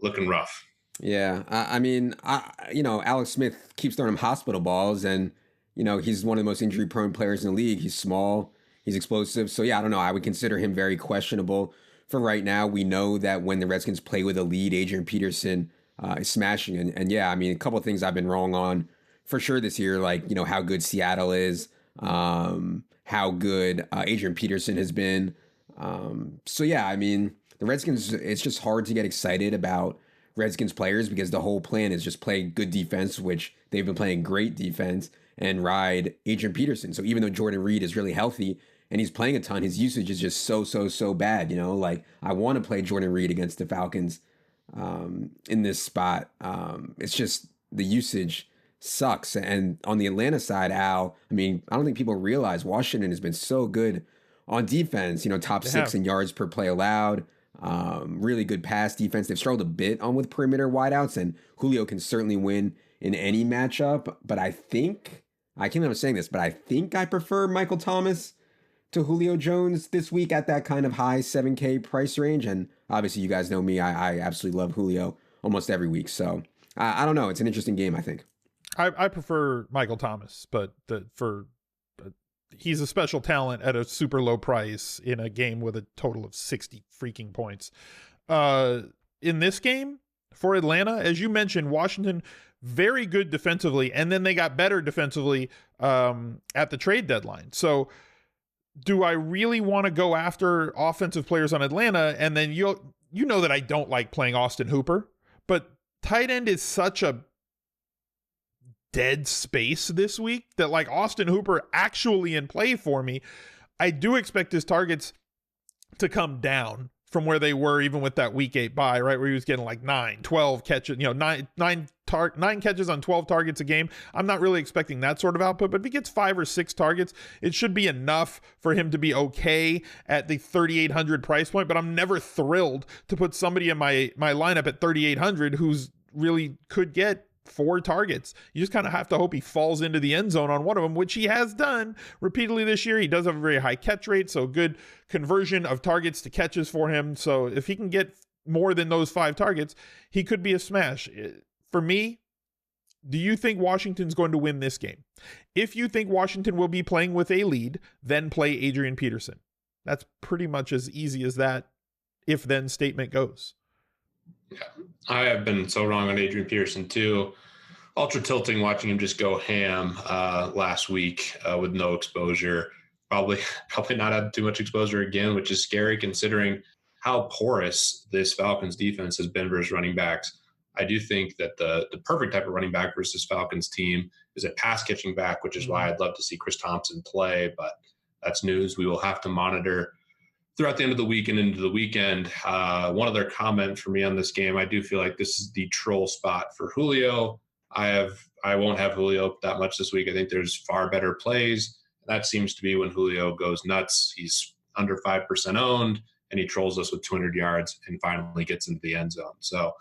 looking rough. Yeah, I mean, Alex Smith keeps throwing him hospital balls, and he's one of the most injury-prone players in the league. He's small, he's explosive. So yeah, I don't know. I would consider him very questionable for right now. We know that when the Redskins play with a lead, Adrian Peterson is smashing. And yeah, I mean, a couple of things I've been wrong on for sure this year, like, how good Seattle is, how good Adrian Peterson has been. So yeah, I mean, the Redskins, it's just hard to get excited about Redskins players because the whole plan is just play good defense, which they've been playing great defense, and ride Adrian Peterson. So even though Jordan Reed is really healthy and he's playing a ton, his usage is just so bad. Like, I want to play Jordan Reed against the Falcons in this spot. It's just the usage sucks. And on the Atlanta side, Al, I mean, I don't think people realize Washington has been so good on defense, top 6 in yards per play allowed. Really good pass defense. They've struggled a bit on with perimeter wideouts, and Julio can certainly win in any matchup. But I can't believe I'm saying this, but I think I prefer Michael Thomas to Julio Jones this week at that kind of high 7K price range. And obviously, you guys know me. I absolutely love Julio almost every week. So I don't know. It's an interesting game, I think. I prefer Michael Thomas, but he's a special talent at a super low price in a game with a total of 60 freaking points. In this game for Atlanta, as you mentioned, Washington, very good defensively, and then they got better defensively at the trade deadline. So do I really want to go after offensive players on Atlanta? And then you know that I don't like playing Austin Hooper, but tight end is such a dead space this week that, like, Austin Hooper actually in play for me. I do expect his targets to come down from where they were even with that week 8 bye, right, where he was getting like 9-12 catches, 9 catches on 12 targets a game. I'm not really expecting that sort of output, but if he gets 5 or 6 targets, it should be enough for him to be okay at the 3,800 price point. But I'm never thrilled to put somebody in my lineup at 3,800 who's really could get 4 targets. You just kind of have to hope he falls into the end zone on one of them, which he has done repeatedly this year. He does have a very high catch rate, so good conversion of targets to catches for him. So if he can get more than those 5 targets, he could be a smash. For me, do you think Washington's going to win this game? If you think Washington will be playing with a lead, then play Adrian Peterson. That's pretty much as easy as that if-then statement goes. Yeah, I have been so wrong on Adrian Peterson too. Ultra tilting watching him just go ham last week with no exposure. Probably not had too much exposure again, which is scary considering how porous this Falcons defense has been versus running backs. I do think that the perfect type of running back versus Falcons team is a pass catching back, which is why I'd love to see Chris Thompson play, but that's news we will have to monitor throughout the end of the week and into the weekend. One other comment for me on this game, I do feel like this is the troll spot for Julio. I won't have Julio that much this week. I think there's far better plays. That seems to be when Julio goes nuts. He's under 5% owned, and he trolls us with 200 yards and finally gets into the end zone. So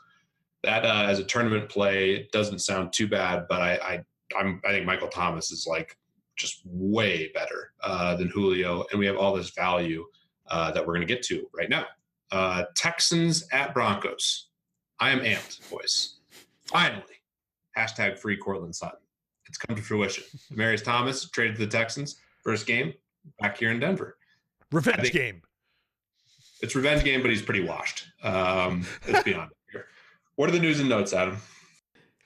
that as a tournament play doesn't sound too bad, but I think Michael Thomas is like just way better than Julio, and we have all this value that we're going to get to right now. Texans at Broncos. I am amped, boys. Finally, hashtag free Cortland Sutton. It's come to fruition. Demaryius Thomas traded to the Texans. First game back here in Denver. Revenge game. It's revenge game, but he's pretty washed. Let's be honest here. What are the news and notes, Adam?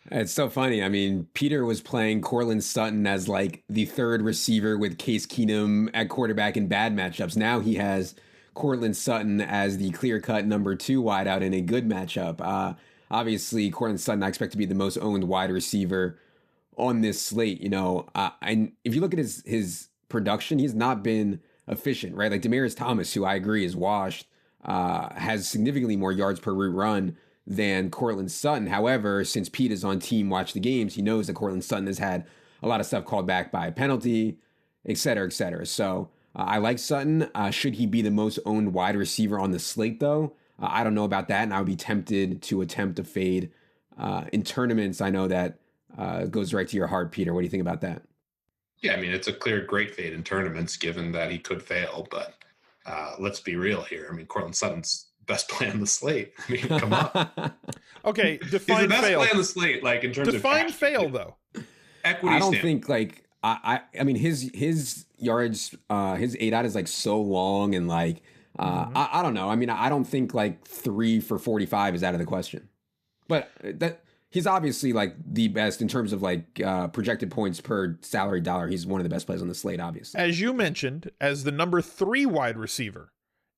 It's so funny. I mean, Peter was playing Cortland Sutton as like the third receiver with Case Keenum at quarterback in bad matchups. Now he has Cortland Sutton as the clear-cut number 2 wideout in a good matchup. Obviously, Cortland Sutton I expect to be the most owned wide receiver on this slate. And if you look at his production, he's not been efficient, right? Like Demaryius Thomas, who I agree is washed, has significantly more yards per route run than Cortland Sutton. However, since Pete is on Team Watch the Games, he knows that Cortland Sutton has had a lot of stuff called back by a penalty, et cetera, et cetera. So I like Sutton. Should he be the most owned wide receiver on the slate, though? I don't know about that, and I would be tempted to attempt a fade. In tournaments, I know that goes right to your heart, Peter. What do you think about that? Yeah, I mean, it's a clear great fade in tournaments, given that he could fail. But let's be real here. I mean, Cortland Sutton's best play on the slate. I mean, come on. Okay, define fail. He's the best play on the slate, like in terms of define fail, though. Equity. I don't think like I mean his yards, his 8 out is like so long and like I don't know. I mean, I don't think like 3 for 45 is out of the question. But that he's obviously like the best in terms of like projected points per salary dollar. He's one of the best plays on the slate, obviously. As you mentioned, as the number 3 wide receiver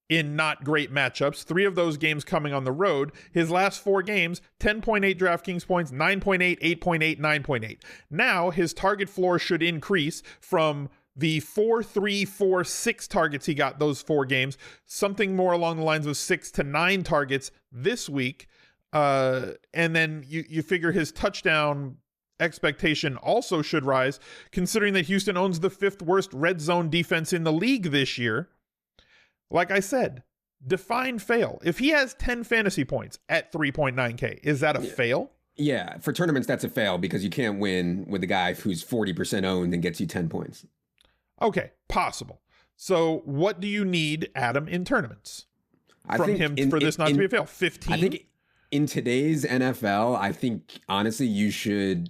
in not great matchups, 3 of those games coming on the road. His last 4 games, 10.8 DraftKings points, 9.8, 8.8, 9.8. Now his target floor should increase from the 4, 3, 4, 6 targets he got those 4 games, something more along the lines of 6 to 9 targets this week. And then you figure his touchdown expectation also should rise, considering that Houston owns the 5th worst red zone defense in the league this year. Like I said, define fail. If he has 10 fantasy points at 3.9K, is that a fail? Yeah, for tournaments, that's a fail because you can't win with a guy who's 40% owned and gets you 10 points. Okay, possible. So what do you need, Adam, in tournaments from him for this not to be a fail? 15? I think in today's NFL, I think, honestly, you should,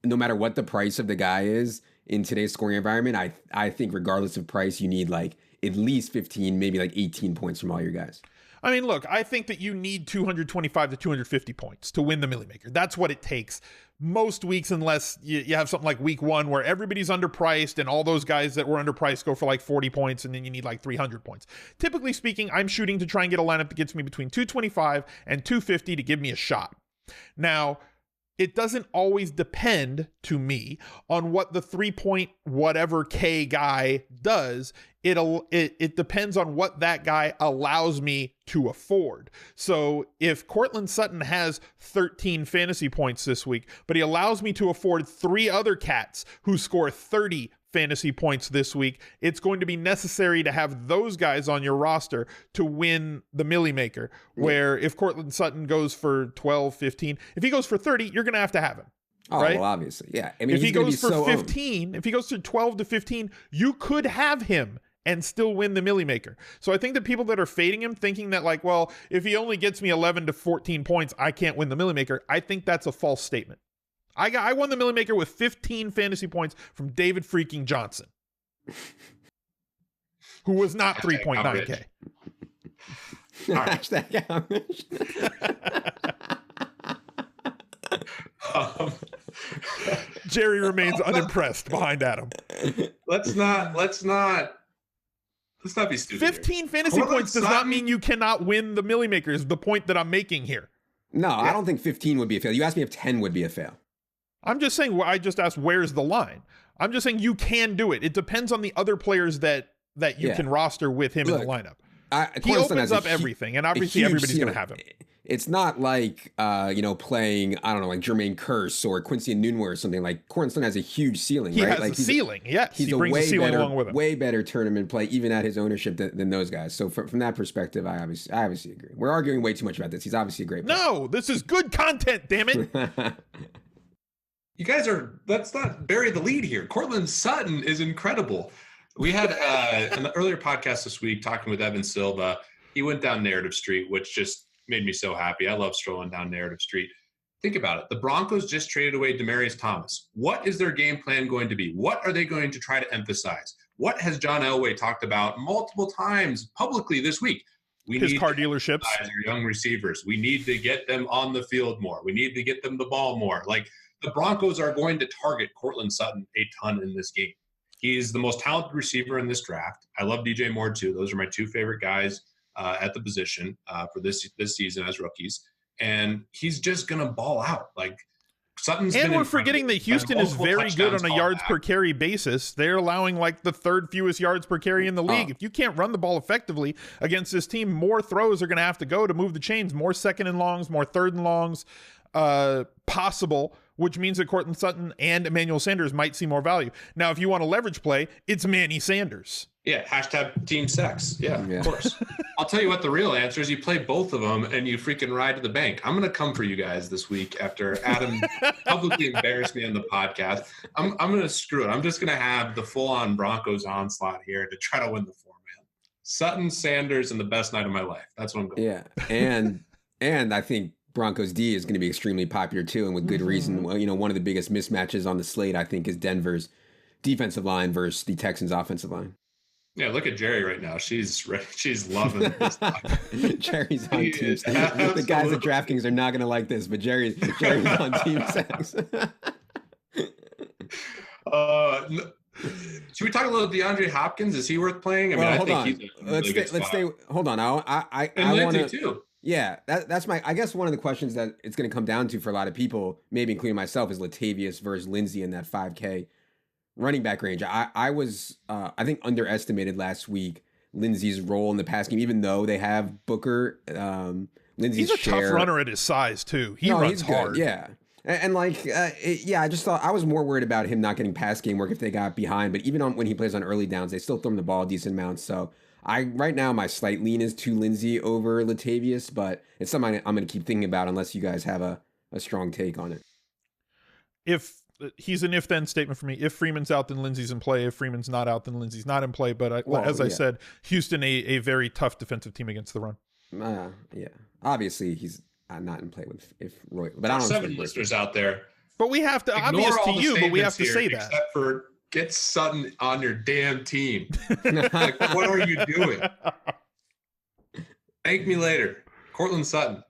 no matter what the price of the guy is in today's scoring environment, I think regardless of price, you need like at least 15, maybe like 18 points from all your guys. I mean, look, I think that you need 225 to 250 points to win the Millie Maker. That's what it takes most weeks, unless you have something like week 1 where everybody's underpriced and all those guys that were underpriced go for like 40 points and then you need like 300 points. Typically speaking, I'm shooting to try and get a lineup that gets me between 225 and 250 to give me a shot. Now, it doesn't always depend, to me, on what the 3 whatever K guy does. It depends on what that guy allows me to afford. So if Cortland Sutton has 13 fantasy points this week, but he allows me to afford 3 other cats who score 30 fantasy points this week, it's going to be necessary to have those guys on your roster to win the Millie Maker, where if Cortland Sutton goes for 12, 15, if he goes for 30, you're going to have him. Oh, right? Well, obviously. Yeah. I mean, if he goes for 15, owned. If he goes to 12 to 15, you could have him and still win the Millie Maker. So I think that people that are fading him, thinking that like, well, if he only gets me 11 to 14 points, I can't win the Millie Maker. I think that's a false statement. I won the Millie Maker with 15 fantasy points from David freaking Johnson, who was not 3.9K. Jerry remains unimpressed behind Adam. Let's not be stupid. 15 fantasy points does not mean you cannot win the Millie Maker, is the point that I'm making here. No, I don't think 15 would be a fail. You asked me if 10 would be a fail. I'm just saying, I just asked where's the line. I'm just saying you can do it. It depends on the other players that you can roster with him in the lineup. He opens up everything, and obviously everybody's going to have him. It's not like, playing, I don't know, like Jermaine Kearse or Quincy Enunwa or something. Like, Cornston has a huge ceiling, he right? Has like, a ceiling, yes. He's he brings a ceiling along with him. Way better tournament play, even at his ownership than those guys. So from that perspective, I obviously agree. We're arguing way too much about this. He's obviously a great player. No, this is good content, damn it. You guys let's not bury the lead here. Cortland Sutton is incredible. We had an earlier podcast this week talking with Evan Silva. He went down Narrative Street, which just made me so happy. I love strolling down Narrative Street. Think about it. The Broncos just traded away Demaryius Thomas. What is their game plan going to be? What are they going to try to emphasize? What has John Elway talked about multiple times publicly this week? His car dealerships. Our young receivers. We need to get them on the field more. We need to get them the ball more. Like, the Broncos are going to target Cortland Sutton a ton in this game. He's the most talented receiver in this draft. I love DJ Moore too. Those are my 2 favorite guys at the position for this season as rookies. And he's just going to ball out. Like, Sutton's and we're forgetting that Houston is very good on a yards per carry basis. They're allowing like the 3rd fewest yards per carry in the league. If you can't run the ball effectively against this team, more throws are going to have to go to move the chains, more 2nd and longs, more 3rd and longs possible which means that Cortland Sutton and Emmanuel Sanders might see more value. Now, if you want a leverage play, it's Manny Sanders. Yeah, hashtag team sex. Yeah, of course. I'll tell you what the real answer is. You play both of them and you freaking ride to the bank. I'm going to come for you guys this week after Adam publicly embarrassed me on the podcast. I'm going to screw it. I'm just going to have the full-on Broncos onslaught here to try to win the 4-man. Sutton, Sanders, and the best night of my life. That's what I'm going Yeah, and I think Broncos D is going to be extremely popular too, and with good reason. Well, one of the biggest mismatches on the slate, I think, is Denver's defensive line versus the Texans' offensive line. Yeah, look at Jerry right now. She's loving this. Jerry's on team sex. The guys at DraftKings are not going to like this, but Jerry's on team sex. Should we talk a little DeAndre Hopkins? Is he worth playing? I mean, hold on. He's a really Let's stay. Hold on. I want to too. Yeah, that's my. I guess one of the questions that it's going to come down to for a lot of people, maybe including myself, is Latavius versus Lindsey in that 5K running back range. I was I think underestimated last week Lindsey's role in the pass game, even though they have Booker. Lindsey's he's a tough runner at his size too. He runs hard. Yeah. And I just thought I was more worried about him not getting pass game work if they got behind. But even when he plays on early downs, they still throw him the ball a decent amount. So right now my slight lean is to Lindsey over Latavius, but it's something I'm going to keep thinking about unless you guys have a strong take on it. If he's an if-then statement for me. If Freeman's out, then Lindsey's in play. If Freeman's not out, then Lindsey's not in play. But as I said, Houston, a very tough defensive team against the run. Yeah. Obviously, he's not in play with if Roy. But I don't 7 listeners out there. But we have to, obvious to you, but we have to say that. Except for get Sutton on your damn team. Like, what are you doing? Thank me later. Cortland Sutton.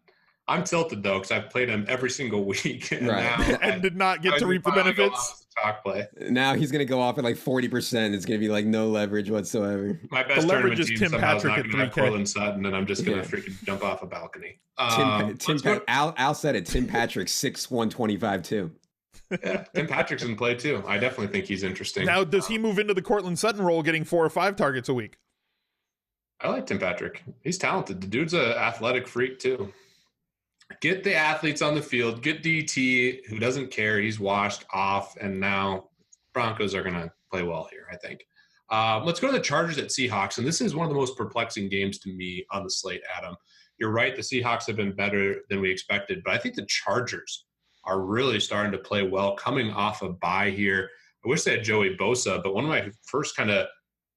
I'm tilted, though, because I've played him every single week. And, and did not get to reap the benefits. Talk play. Now he's going to go off at like 40%. It's going to be like no leverage whatsoever. My best leverage is Tim Patrick at 3K. Cortland Sutton, and I'm just going to freaking jump off a balcony. Al said it. Tim Patrick, 6'1", 125 too. Yeah, Tim Patrick's in play too. I definitely think he's interesting. Now, does he move into the Cortland Sutton role, getting 4 or 5 targets a week? I like Tim Patrick. He's talented. The dude's an athletic freak too. Get the athletes on the field. Get DT, who doesn't care. He's washed off, and now Broncos are going to play well here, I think. Let's go to the Chargers at Seahawks, and this is one of the most perplexing games to me on the slate, Adam. You're right. The Seahawks have been better than we expected, but I think the Chargers are really starting to play well, coming off a bye here. I wish they had Joey Bosa, but one of my first kind of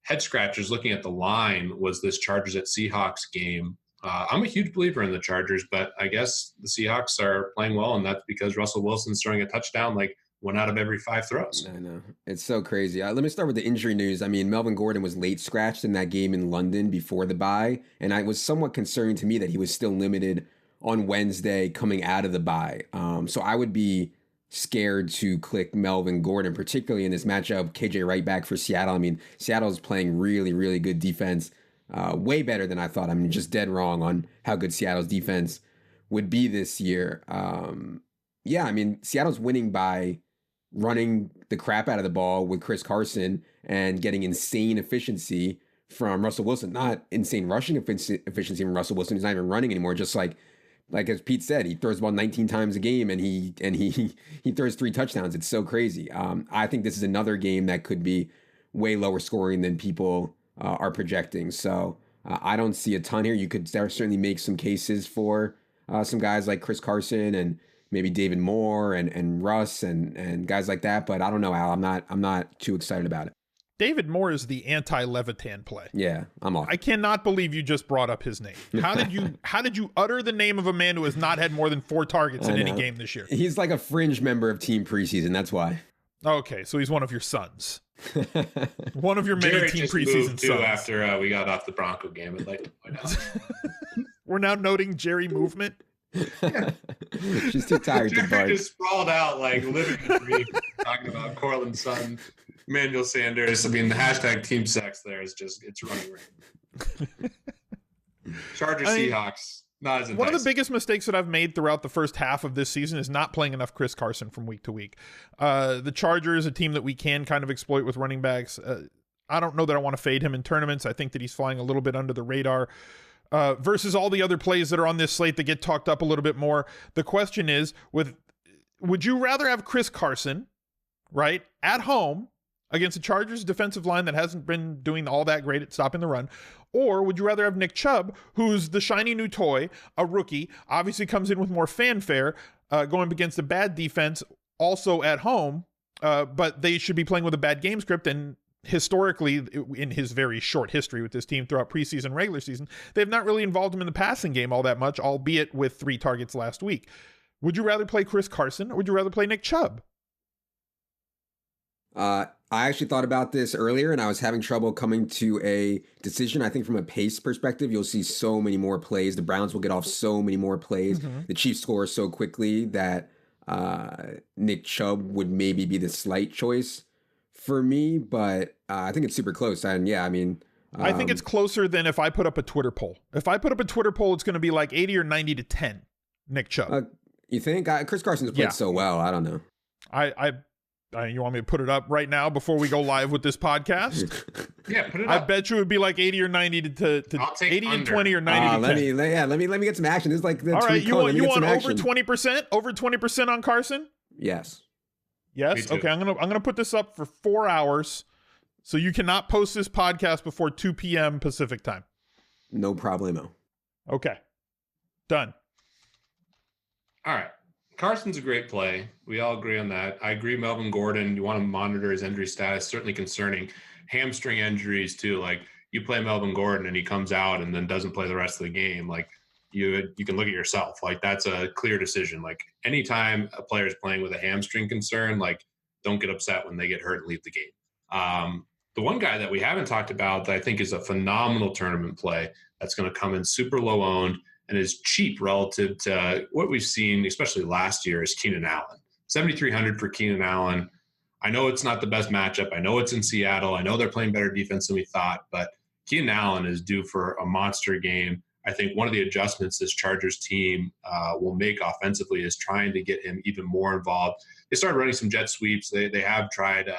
head scratchers looking at the line was this Chargers at Seahawks game. I'm a huge believer in the Chargers, but I guess the Seahawks are playing well, and that's because Russell Wilson's throwing a touchdown like 1 out of every 5 throws. I know. It's so crazy. Let me start with the injury news. I mean, Melvin Gordon was late scratched in that game in London before the bye, and it was somewhat concerning to me that he was still limited on Wednesday coming out of the bye. So I would be scared to click Melvin Gordon, particularly in this matchup. KJ right back for Seattle. I mean, Seattle's playing really, really good defense. Way better than I thought. I'm just dead wrong on how good Seattle's defense would be this year. I mean, Seattle's winning by running the crap out of the ball with Chris Carson and getting insane efficiency from Russell Wilson. Not insane rushing efficiency from Russell Wilson. He's not even running anymore. Just like as Pete said, he throws the ball 19 times a game and he throws 3 touchdowns. It's so crazy. I think this is another game that could be way lower scoring than people are projecting. So I don't see a ton here. You could certainly make some cases for some guys like Chris Carson and maybe David Moore and Russ and guys like that. But I don't know, Al. I'm not too excited about it. David Moore is the anti-Levitan play. Yeah, I'm off. I cannot believe you just brought up his name. How did you utter the name of a man who has not had more than 4 targets in any game this year? He's like a fringe member of Team Preseason. That's why. Okay, so he's one of your sons. One of your many Jared Team just Preseason moved too sons. After we got off the Bronco game, I'd like to point out. We're now noting Jerry movement. She's too tired to bark. Just sprawled out like living the dream, talking about Cortland Sutton, Emmanuel Sanders. I mean, the hashtag team sex there is just, it's running right. Chargers Seahawks. Not as enticing. One of the biggest mistakes that I've made throughout the first half of this season is not playing enough Chris Carson from week to week. The Chargers, a team that we can kind of exploit with running backs. I don't know that I want to fade him in tournaments. I think that he's flying a little bit under the radar. Versus all the other plays that are on this slate that get talked up a little bit more. The question is, with would you rather have Chris Carson, right, at home against a Chargers defensive line that hasn't been doing all that great at stopping the run? Or would you rather have Nick Chubb, who's the shiny new toy, a rookie, obviously comes in with more fanfare, going up against a bad defense, also at home, but they should be playing with a bad game script, and historically, in his very short history with this team throughout preseason, regular season, they've not really involved him in the passing game all that much, albeit with 3 targets last week. Would you rather play Chris Carson or would you rather play Nick Chubb? I actually thought about this earlier, and I was having trouble coming to a decision. I think from a pace perspective, you'll see so many more plays. The Browns will get off so many more plays. Mm-hmm. The Chiefs score so quickly that Nick Chubb would maybe be the slight choice for me, but I think it's super close. And yeah, I mean, I think it's closer than if I put up a Twitter poll. If I put up a Twitter poll, it's going to be like 80 or 90 to 10, Nick Chubb. You think? Chris Carson's played so well. I don't know. You want me to put it up right now before we go live with this podcast? Yeah, put it up. up. I bet you it would be like 80 or 90 to 80 under. to 20 or 90 to 10. Let me get some action. This is like the all right. You want over action. 20%? Over 20% on Carson? Yes. Yes. Okay. I'm gonna put this up for 4 hours, so you cannot post this podcast before 2 p.m. Pacific time. No problemo. Okay. Done. All right. Carson's a great play. We all agree on that. I agree, Melvin Gordon, you want to monitor his injury status, certainly concerning. Hamstring injuries, too. Like, you play Melvin Gordon and he comes out and then doesn't play the rest of the game. Like, you can look at yourself. Like, that's a clear decision. Like, anytime a player is playing with a hamstring concern, like, don't get upset when they get hurt and leave the game. The one guy that we haven't talked about that I think is a phenomenal tournament play that's going to come in super low owned and is cheap relative to what we've seen, especially last year, is Keenan Allen. 7,300 for Keenan Allen. I know it's not the best matchup. I know it's in Seattle. I know they're playing better defense than we thought, but Keenan Allen is due for a monster game. I think one of the adjustments this Chargers team will make offensively is trying to get him even more involved. They started running some jet sweeps. They have tried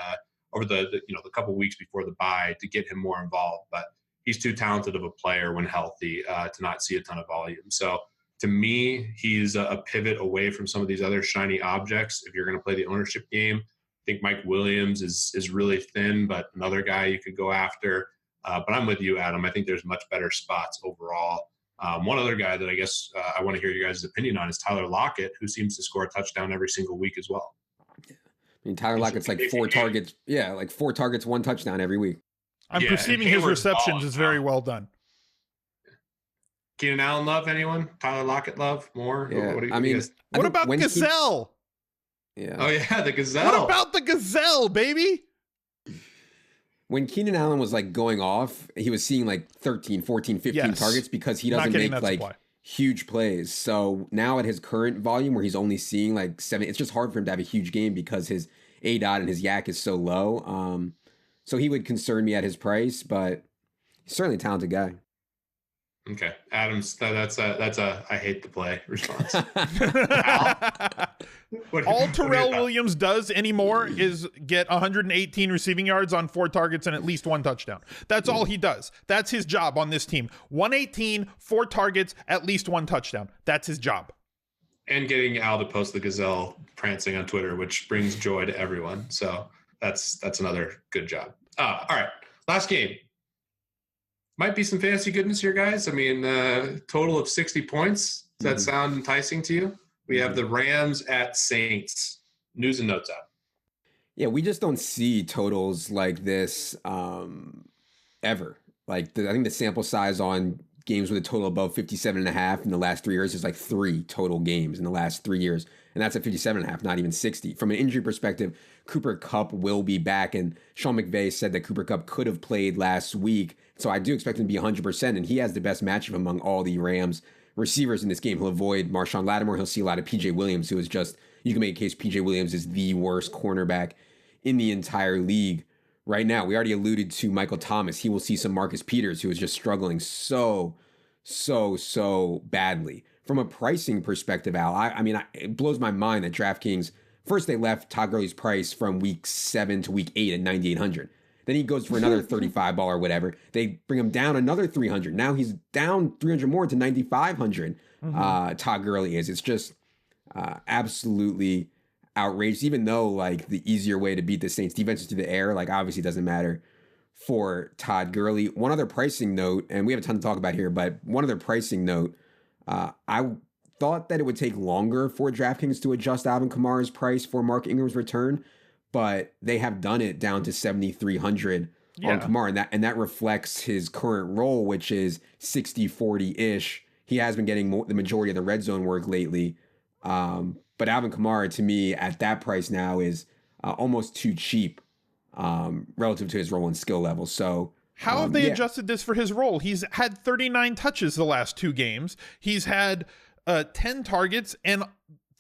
over the couple weeks before the bye to get him more involved, but he's too talented of a player when healthy to not see a ton of volume. So to me, he's a pivot away from some of these other shiny objects. If you're going to play the ownership game, I think Mike Williams is really thin, but another guy you could go after. But I'm with you, Adam. I think there's much better spots overall. One other guy that I guess I want to hear your guys' opinion on is Tyler Lockett, who seems to score a touchdown every single week as well. I mean, Tyler Lockett's like 4 targets. Yeah, like 4 targets, 1 touchdown every week. I'm perceiving his receptions is very well done. Keenan Allen love anyone? Tyler Lockett love more? Yeah. What about Gazelle? Yeah. Oh yeah, the Gazelle. What about the Gazelle, baby? When Keenan Allen was like going off, he was seeing like 13, 14, 15 targets because he doesn't make like huge plays. So now at his current volume where he's only seeing like 7, it's just hard for him to have a huge game because his ADOT and his YAC is so low. So he would concern me at his price, but he's certainly a talented guy. Okay, Adams, that's a I hate the play response. All Terrell Williams does anymore is get 118 receiving yards on 4 targets and at least 1 touchdown. That's all he does. That's his job on this team. 118, 4 targets, at least 1 touchdown. That's his job. And getting Al to post the Gazelle prancing on Twitter, which brings joy to everyone. So that's another good job. All right, last game. Might be some fantasy goodness here, guys. I mean, total of 60 points. Does that sound enticing to you? We have the Rams at Saints. News and notes out. Yeah, we just don't see totals like this ever. Like, I think the sample size on games with a total above 57.5 in the last 3 years is like 3 total games in the last 3 years. And that's at 57.5, not even 60. From an injury perspective, Cooper Kupp will be back. And Sean McVay said that Cooper Kupp could have played last week. So I do expect him to be 100%. And he has the best matchup among all the Rams receivers in this game. He'll avoid Marshawn Lattimore. He'll see a lot of PJ Williams, who is just, you can make a case PJ Williams is the worst cornerback in the entire league right now. We already alluded to Michael Thomas. He will see some Marcus Peters, who is just struggling so badly. From a pricing perspective, Al, I mean, it blows my mind that DraftKings, first they left Todd Gurley's price from week 7 to week 8 at 9,800. Then he goes for another $35 or whatever. They bring him down another $300. Now he's down $300 more to 9,500. Todd Gurley is. It's just absolutely outrageous, even though like the easier way to beat the Saints defense is through the air. Like obviously it doesn't matter for Todd Gurley. One other pricing note, and we have a ton to talk about here, but one other pricing note, I thought that it would take longer for DraftKings to adjust Alvin Kamara's price for Mark Ingram's return, but they have done it down to 7,300 on Kamara, and that reflects his current role, which is 60-40-ish. He has been getting the majority of the red zone work lately. But Alvin Kamara, to me, at that price now is almost too cheap relative to his role and skill level. So how have they adjusted this for his role? He's had 39 touches the last 2 games. He's had 10 targets and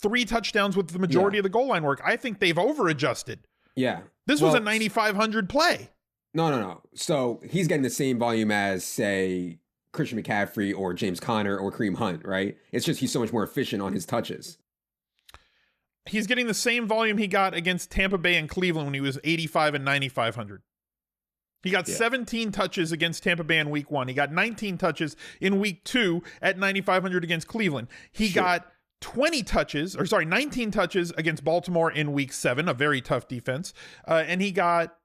3 touchdowns with the majority of the goal line work. I think they've over-adjusted. Yeah. This was a 9,500 play. No. So he's getting the same volume as, say, Christian McCaffrey or James Conner or Kareem Hunt, right? It's just he's so much more efficient on his touches. He's getting the same volume he got against Tampa Bay and Cleveland when he was 85 and 9,500. He got 17 touches against Tampa Bay in week 1. He got 19 touches in week 2 at 9,500 against Cleveland. He got 19 touches against Baltimore in week 7, a very tough defense. And he got,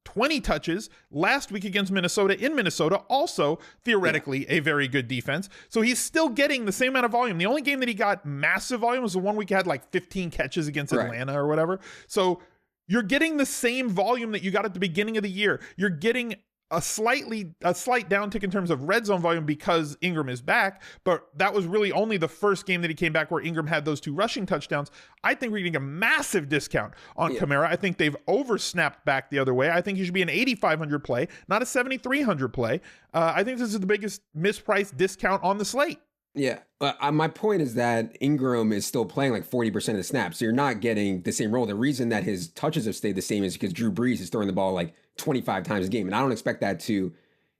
20 touches last week against Minnesota in Minnesota, also theoretically a very good defense. So he's still getting the same amount of volume. The only game that he got massive volume was the one week he had like 15 catches against Atlanta or whatever. So you're getting the same volume that you got at the beginning of the year. You're getting a slight downtick in terms of red zone volume because Ingram is back, but that was really only the first game that he came back where Ingram had those 2 rushing touchdowns. I think we're getting a massive discount on Kamara. I think they've oversnapped back the other way. I think he should be an 8,500 play, not a 7,300 play. I think this is the biggest mispriced discount on the slate. Yeah. My point is that Ingram is still playing like 40% of the snaps. So you're not getting the same role. The reason that his touches have stayed the same is because Drew Brees is throwing the ball like 25 times a game. And I don't expect that to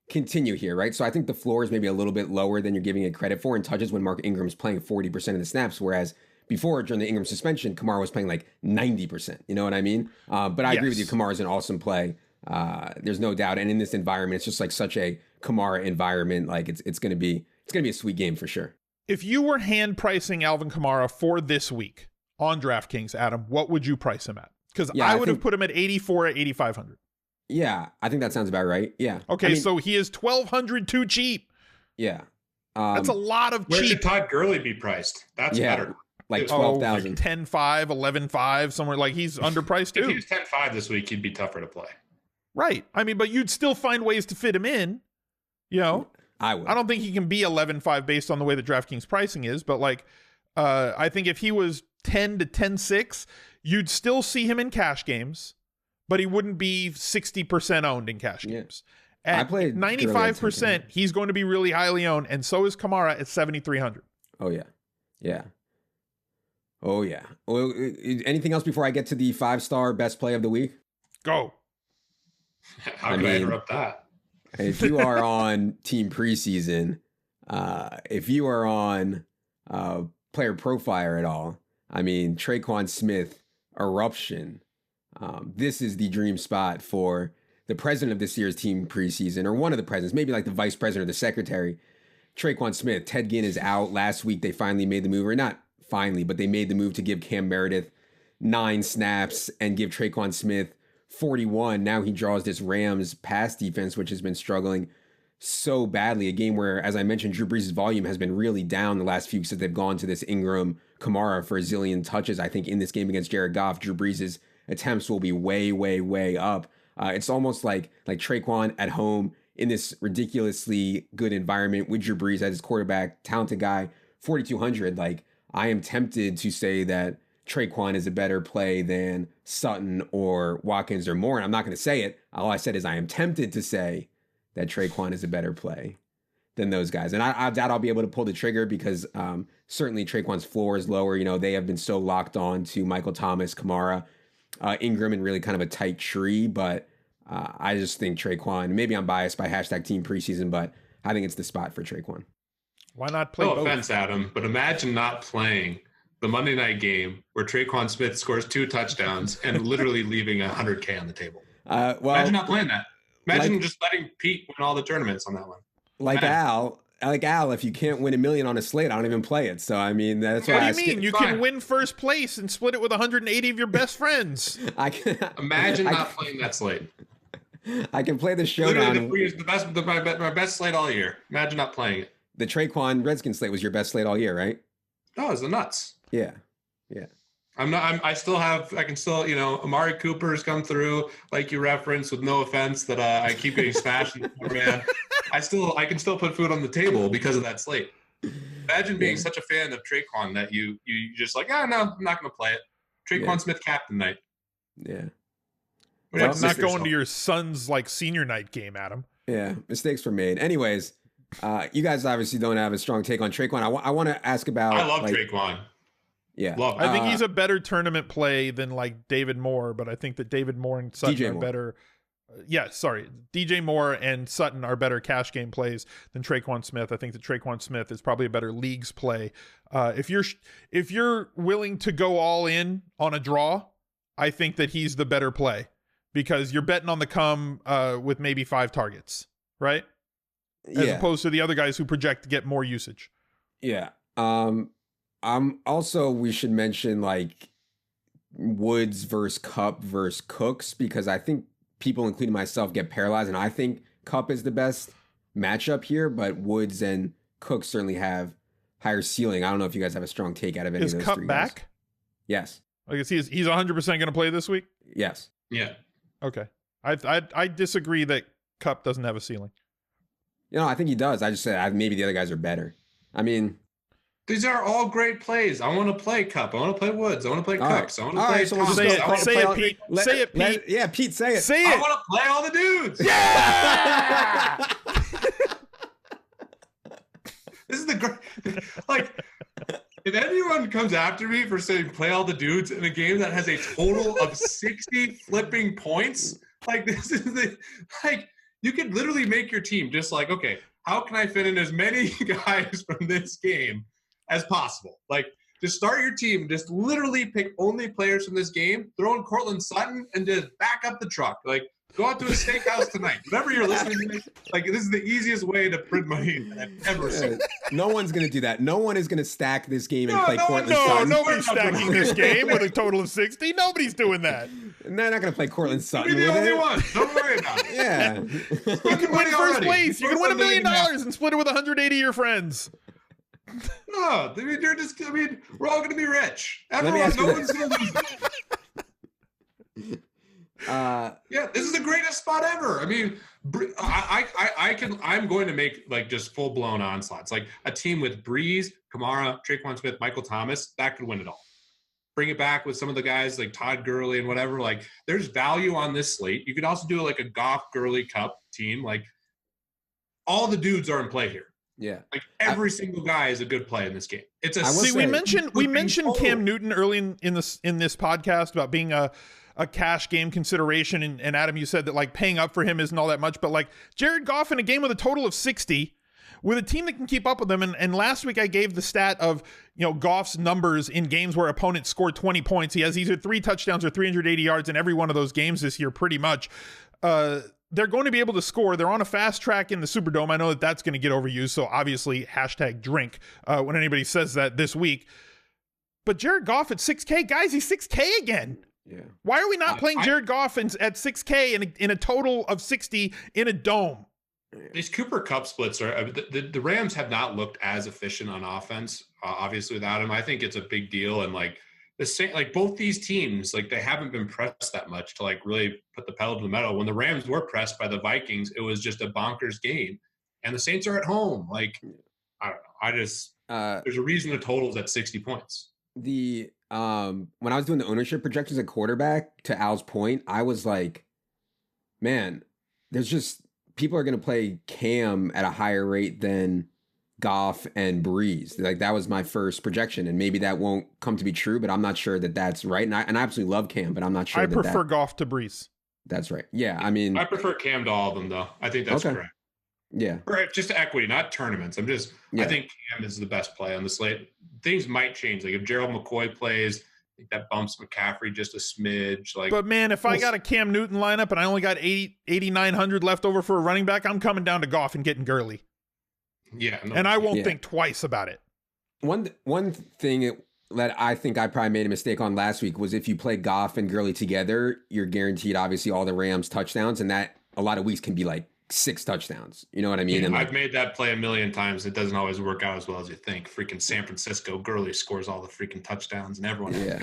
continue here, right? So I think the floor is maybe a little bit lower than you're giving it credit for in touches when Mark Ingram's playing 40% of the snaps. Whereas before, during the Ingram suspension, Kamara was playing like 90%. You know what I mean? But I agree with you. Kamara's an awesome play. There's no doubt. And in this environment, it's just like such a Kamara environment. Like it's going to be a sweet game for sure. If you were hand pricing Alvin Kamara for this week on DraftKings, Adam, what would you price him at? Because I would have put him at 84 at 8,500. Yeah, I think that sounds about right. Yeah. Okay, so he is 1,200 too cheap. Yeah. That's a lot of cheap. Where should Todd Gurley be priced? That's better. Like 12,000. Like 10.5, 11.5, somewhere. Like he's underpriced too. If he was 10.5 this week, he'd be tougher to play. Right. I mean, but you'd still find ways to fit him in. You know? I would. I don't think he can be 11.5 based on the way that DraftKings pricing is, but like I think if he was 10 to 10.6, you'd still see him in cash games, but he wouldn't be 60% owned in cash games. At 95%, he's going to be really highly owned, and so is Kamara at 7,300. Oh, yeah. Yeah. Oh, yeah. Well, anything else before I get to the 5-star best play of the week? Go. How can I interrupt that? If you are on team preseason, if you are on player profiler at all, I mean, Tre'Quan Smith eruption. This is the dream spot for the president of this year's team preseason, or one of the presidents, maybe like the vice president or the secretary. Tre'Quan Smith. Ted Ginn is out. Last week they finally made the move, or not finally, but they made the move to give Cam Meredith 9 snaps and give Tre'Quan Smith 41. Now he draws this Rams pass defense, which has been struggling so badly. A game where, as I mentioned, Drew Brees' volume has been really down the last few weeks as they've gone to this Ingram Kamara for a zillion touches. I think in this game against Jared Goff, Drew Brees' attempts will be way, way, way up. It's almost like Tre'Quan at home in this ridiculously good environment with Drew Brees as his quarterback, talented guy, 4,200. Like, I am tempted to say that Tre'Quan is a better play than Sutton or Watkins or Moore. And I'm not going to say it. All I said is I am tempted to say that Tre'Quan is a better play than those guys. And I doubt I'll be able to pull the trigger because certainly Tre'Quan's floor is lower. You know, they have been so locked on to Michael Thomas, Kamara, Ingram, and really kind of a tight tree. But I just think Tre'Quan, maybe I'm biased by hashtag team preseason, but I think it's the spot for Tre'Quan. Why not play both? No offense, Adam, but imagine not playing the Monday night game where Tre'Quan Smith scores 2 touchdowns and literally leaving $100K on the table. Imagine not playing that. Imagine just letting Pete win all the tournaments on that one. Like Al, like Al, if you can't win $1 million on a slate, I don't even play it. So I mean, that's why. What do you mean? You can win first place and split it with 180 of your best friends. I can Imagine not playing that slate. I can play the showdown. My best slate all year. Imagine not playing it. The tre'quan Redskins slate was your best slate all year, right? Oh, it's the nuts. Yeah. I can still, Amari Cooper's come through, like you referenced, with no offense that I keep getting smashed in the forehead. I can still put food on the table because of that slate. Imagine being such a fan of tre'quan that you just like, no, I'm not going to play it. Tre'quan Smith captain night. Yeah. Well, not going to your son's like senior night game, Adam. Yeah, mistakes were made. Anyways, you guys obviously don't have a strong take on tre'quan. I want to ask about. I love tre'quan. Yeah, I think he's a better tournament play than like David Moore, but I think that David Moore and Sutton are better. DJ Moore and Sutton are better cash game plays than tre'quan Smith. I think that tre'quan Smith is probably a better leagues play. If you're willing to go all in on a draw, I think that he's the better play because you're betting on the come with maybe 5 targets, right? As opposed to the other guys who project to get more usage. Yeah. Also, we should mention like Woods versus Kupp versus Cooks, because I think people, including myself, get paralyzed, and I think Kupp is the best matchup here, but Woods and Cooks certainly have higher ceiling. I don't know if you guys have a strong take out of any of those Kupp three back? guys. Yes. I guess he's 100% going to play this week? Yes. Yeah. Okay. I disagree that Kupp doesn't have a ceiling. I think he does. I just said maybe the other guys are better. I mean, these are all great plays. I want to play Kupp. I want to play Woods. I want to play Cooks. I want to play so Thomas. Say it, Pete. Say it, Pete. Yeah, Pete, say it. Say I it. want to play all the dudes. Yeah! This is the great. Like, if anyone comes after me for saying play all the dudes in a game that has a total of 60 flipping points, like this is you could literally make your team just like, okay, how can I fit in as many guys from this game as possible? Like, just start your team. Just literally pick only players from this game. Throw in Cortland Sutton and just back up the truck. Like, go out to a steakhouse tonight. Whatever you're listening to, like, this is the easiest way to print money that I've ever seen. No one's going to do that. No one is going to stack this game and play Cortland Sutton. Nobody's stacking this game with a total of 60. Nobody's doing that. And they're not going to play Cortland Sutton. You're the only one. Don't worry about it. Yeah. You can win first place. You can win $1 million and split it with 180 of your friends. No, we're all going to be rich. No one's going to lose. This is the greatest spot ever. I mean, I'm going to make like just full blown onslaughts. Like a team with Breeze, Kamara, tre'quan Smith, Michael Thomas, that could win it all. Bring it back with some of the guys like Todd Gurley and whatever. Like, there's value on this slate. You could also do like a Goff Gurley Kupp team. Like, all the dudes are in play here. Yeah, like every single guy is a good play in this game. It's a we mentioned Cam Newton early in this podcast about being a cash game consideration, and Adam, you said that like paying up for him isn't all that much, but like Jared Goff in a game with a total of 60 with a team that can keep up with them, and last week I gave the stat of Goff's numbers in games where opponents scored 20 points. He has either 3 touchdowns or 380 yards in every one of those games this year, pretty much. They're going to be able to score. They're on a fast track in the Superdome. I know that that's going to get overused, so obviously #drink when anybody says that this week. But Jared Goff at 6K, guys, he's 6K again. Yeah. Why are we not playing Jared Goff at 6K in a total of 60 in a dome? These Cooper Kupp splits are the Rams have not looked as efficient on offense, obviously without him. I think it's a big deal, and like the same, like both these teams, like they haven't been pressed that much to like really put the pedal to the metal. When the Rams were pressed by the Vikings, it was just a bonkers game, and the Saints are at home. Like, I don't know. I just there's a reason the total's at 60 points. When I was doing the ownership projections at quarterback, to Al's point, I was like, man, there's just people are going to play Cam at a higher rate than Goff and Breeze. Like, that was my first projection, and maybe that won't come to be true, but I'm not sure that that's right. And I absolutely love Cam, but I'm not sure. I prefer Goff to Breeze. That's right. Yeah, I mean, I prefer Cam to all of them, though. I think that's correct. Yeah, right. Just equity, not tournaments. I think Cam is the best play on the slate. Things might change. Like if Gerald McCoy plays, I think that bumps McCaffrey just a smidge. Like, but man, if I got a Cam Newton lineup and I only got 8,900 left over for a running back, I'm coming down to Goff and getting Gurley. Yeah. No, and I won't think twice about it. One thing that I think I probably made a mistake on last week was if you play Goff and Gurley together, you're guaranteed obviously all the Rams touchdowns, and that a lot of weeks can be like 6 touchdowns. You know what I mean? And I've made that play a million times. It doesn't always work out as well as you think. Freaking San Francisco, Gurley scores all the freaking touchdowns, and everyone. Yeah.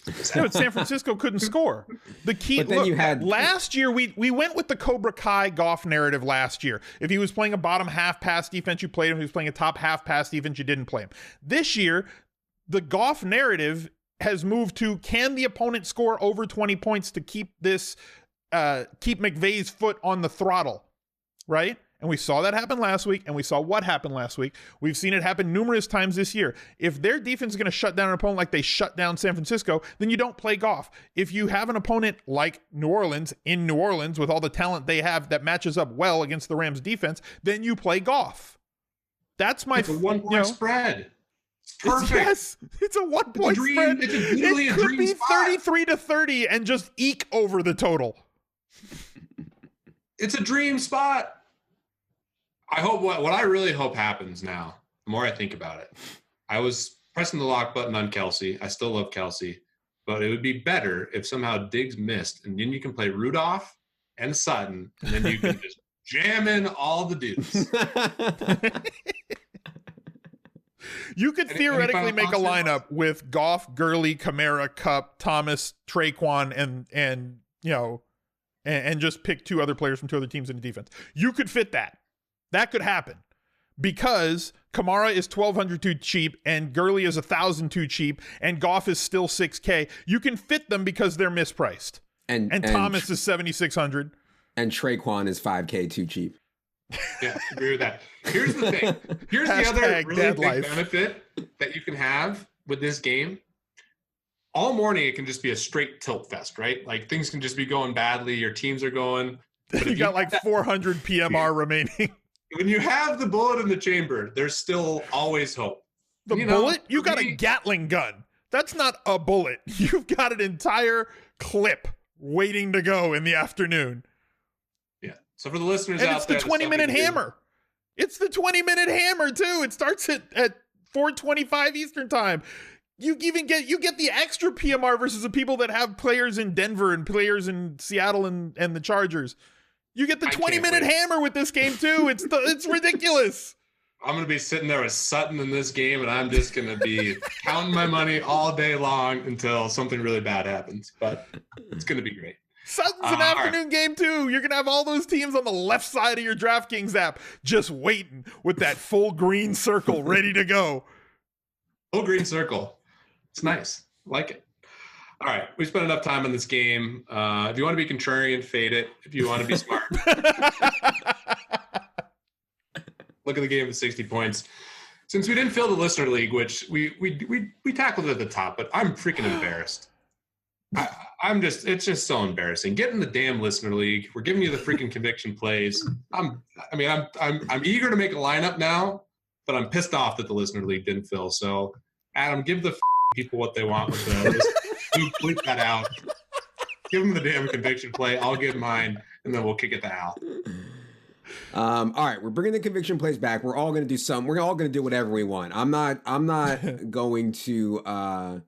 But San Francisco couldn't score. The key. But then you had last year. We went with the Cobra Kai Goff narrative last year. If he was playing a bottom half pass defense, you played him. If he was playing a top half pass defense, you didn't play him. This year, the Goff narrative has moved to: can the opponent score over 20 points to keep McVay's foot on the throttle? Right? And we saw that happen last week, and we saw what happened last week. We've seen it happen numerous times this year. If their defense is going to shut down an opponent like they shut down San Francisco, then you don't play Goff. If you have an opponent like New Orleans, in New Orleans, with all the talent they have that matches up well against the Rams defense, then you play Goff. That's my... It's a 1-point spread. It's perfect. It's a 1-point spread. It could be 33-30 and just eke over the total. It's a dream spot. I hope what I really hope happens now, the more I think about it, I was pressing the lock button on Kelsey. I still love Kelsey, but it would be better if somehow Diggs missed, and then you can play Rudolph and Sutton, and then you can just jam in all the dudes. You could theoretically make a lineup with Goff, Gurley, Kamara, Kupp, Thomas, Tre'quan, and just pick 2 other players from 2 other teams in the defense. You could fit that. That could happen because Kamara is $1,200 too cheap and Gurley is $1,000 too cheap and Goff is still $6K. You can fit them because they're mispriced. And Thomas is $7,600. And Tre'quan is $5K too cheap. Yeah, agree with that. Here's the thing. Here's the other really big benefit that you can have with this game. All morning, it can just be a straight tilt fest, right? Like things can just be going badly. Your teams are going. You got like 400 PMR remaining. When you have the bullet in the chamber, there's still always hope. The bullet? You got a Gatling gun. That's not a bullet. You've got an entire clip waiting to go in the afternoon. Yeah. So for the listeners and out there, it's the 20-minute hammer. It's the 20-minute hammer too. It starts at 4:25 Eastern time. You get the extra PMR versus the people that have players in Denver and players in Seattle and the Chargers. You get the 20-minute hammer with this game too. It's ridiculous. I'm going to be sitting there with Sutton in this game, and I'm just going to be counting my money all day long until something really bad happens. But it's going to be great. Sutton's an afternoon game too. You're going to have all those teams on the left side of your DraftKings app just waiting with that full green circle ready to go. Full green circle. It's nice. I like it. All right, we spent enough time on this game. If you want to be contrarian, fade it. If you want to be smart, look at the game with 60 points. Since we didn't fill the listener league, which we tackled it at the top, but I'm freaking embarrassed. It's just so embarrassing. Get in the damn listener league. We're giving you the freaking conviction plays. I'm eager to make a lineup now, but I'm pissed off that the listener league didn't fill. So, Adam, give the people what they want with those. Bleep that out. Give them the damn conviction play. I'll give mine, and then we'll kick it to Al. All right, we're bringing the conviction plays back. We're all going to do some. We're all going to do whatever we want. I'm not going to.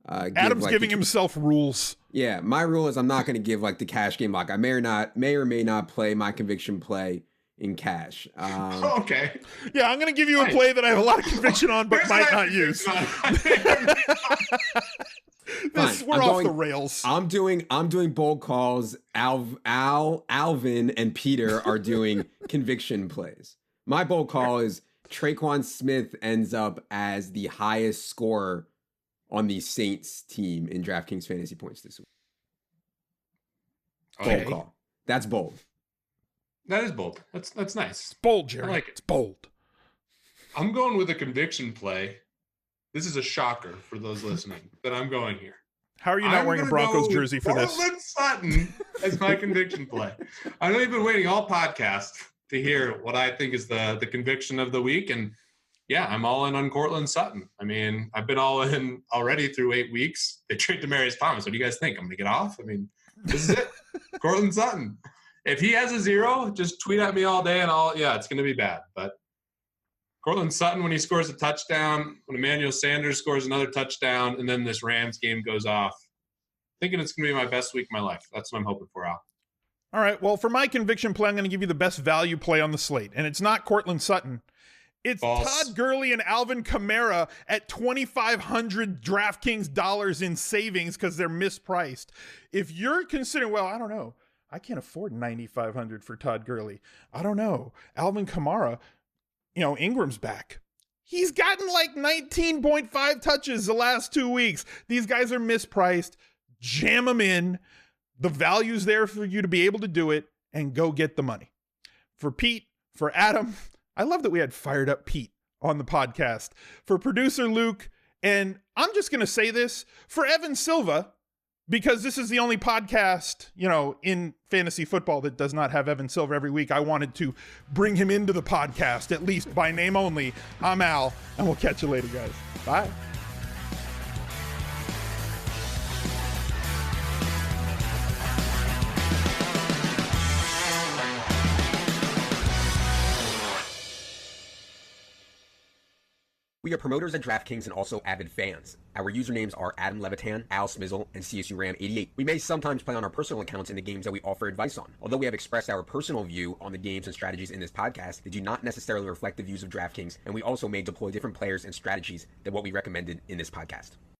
Adam's giving himself rules. Yeah, my rule is I'm not going to give like the cash game lock. I may or may not play my conviction play in cash. Okay. Yeah, I'm going to give you a play that I have a lot of conviction on, but might not use. We're off the rails. I'm doing bold calls. Alvin and Peter are doing conviction plays. My bold call is Tre'Quan Smith ends up as the highest scorer on the Saints team in DraftKings fantasy points this week. Okay. Bold call. That's bold. That is bold. That's nice. It's bold, Jerry. I like it. It's bold. I'm going with a conviction play. This is a shocker for those listening that I'm going here. How are you not wearing a Broncos jersey for this? Cortland Sutton as my conviction play. I know you've been waiting all podcast to hear what I think is the conviction of the week. And yeah, I'm all in on Cortland Sutton. I mean, I've been all in already through 8 weeks. They trade Demaryius Thomas. What do you guys think? I'm going to get off? I mean, this is it. Cortland Sutton. If he has a 0, just tweet at me all day and it's going to be bad. But Cortland Sutton when he scores a touchdown, when Emmanuel Sanders scores another touchdown, and then this Rams game goes off. Thinking it's going to be my best week of my life. That's what I'm hoping for, Al. All right, well, for my conviction play, I'm going to give you the best value play on the slate, and it's not Cortland Sutton. It's False. Todd Gurley and Alvin Kamara at $2,500 DraftKings dollars in savings because they're mispriced. If you're considering, well, I don't know, I can't afford $9,500 for Todd Gurley. I don't know, Alvin Kamara, Ingram's back. He's gotten like 19.5 touches the last 2 weeks. These guys are mispriced. Jam them in. The value's there for you to be able to do it and go get the money. For Pete, for Adam, I love that we had fired up Pete on the podcast. For producer Luke, and I'm just going to say this, for Evan Silva, because this is the only podcast, in fantasy football that does not have Evan Silva every week. I wanted to bring him into the podcast, at least by name only. I'm Al, and we'll catch you later, guys. Bye. We are promoters at DraftKings and also avid fans. Our usernames are Adam Levitan, Al Smizzle, and CSU Ram 88. We may sometimes play on our personal accounts in the games that we offer advice on. Although we have expressed our personal view on the games and strategies in this podcast, they do not necessarily reflect the views of DraftKings, and we also may deploy different players and strategies than what we recommended in this podcast.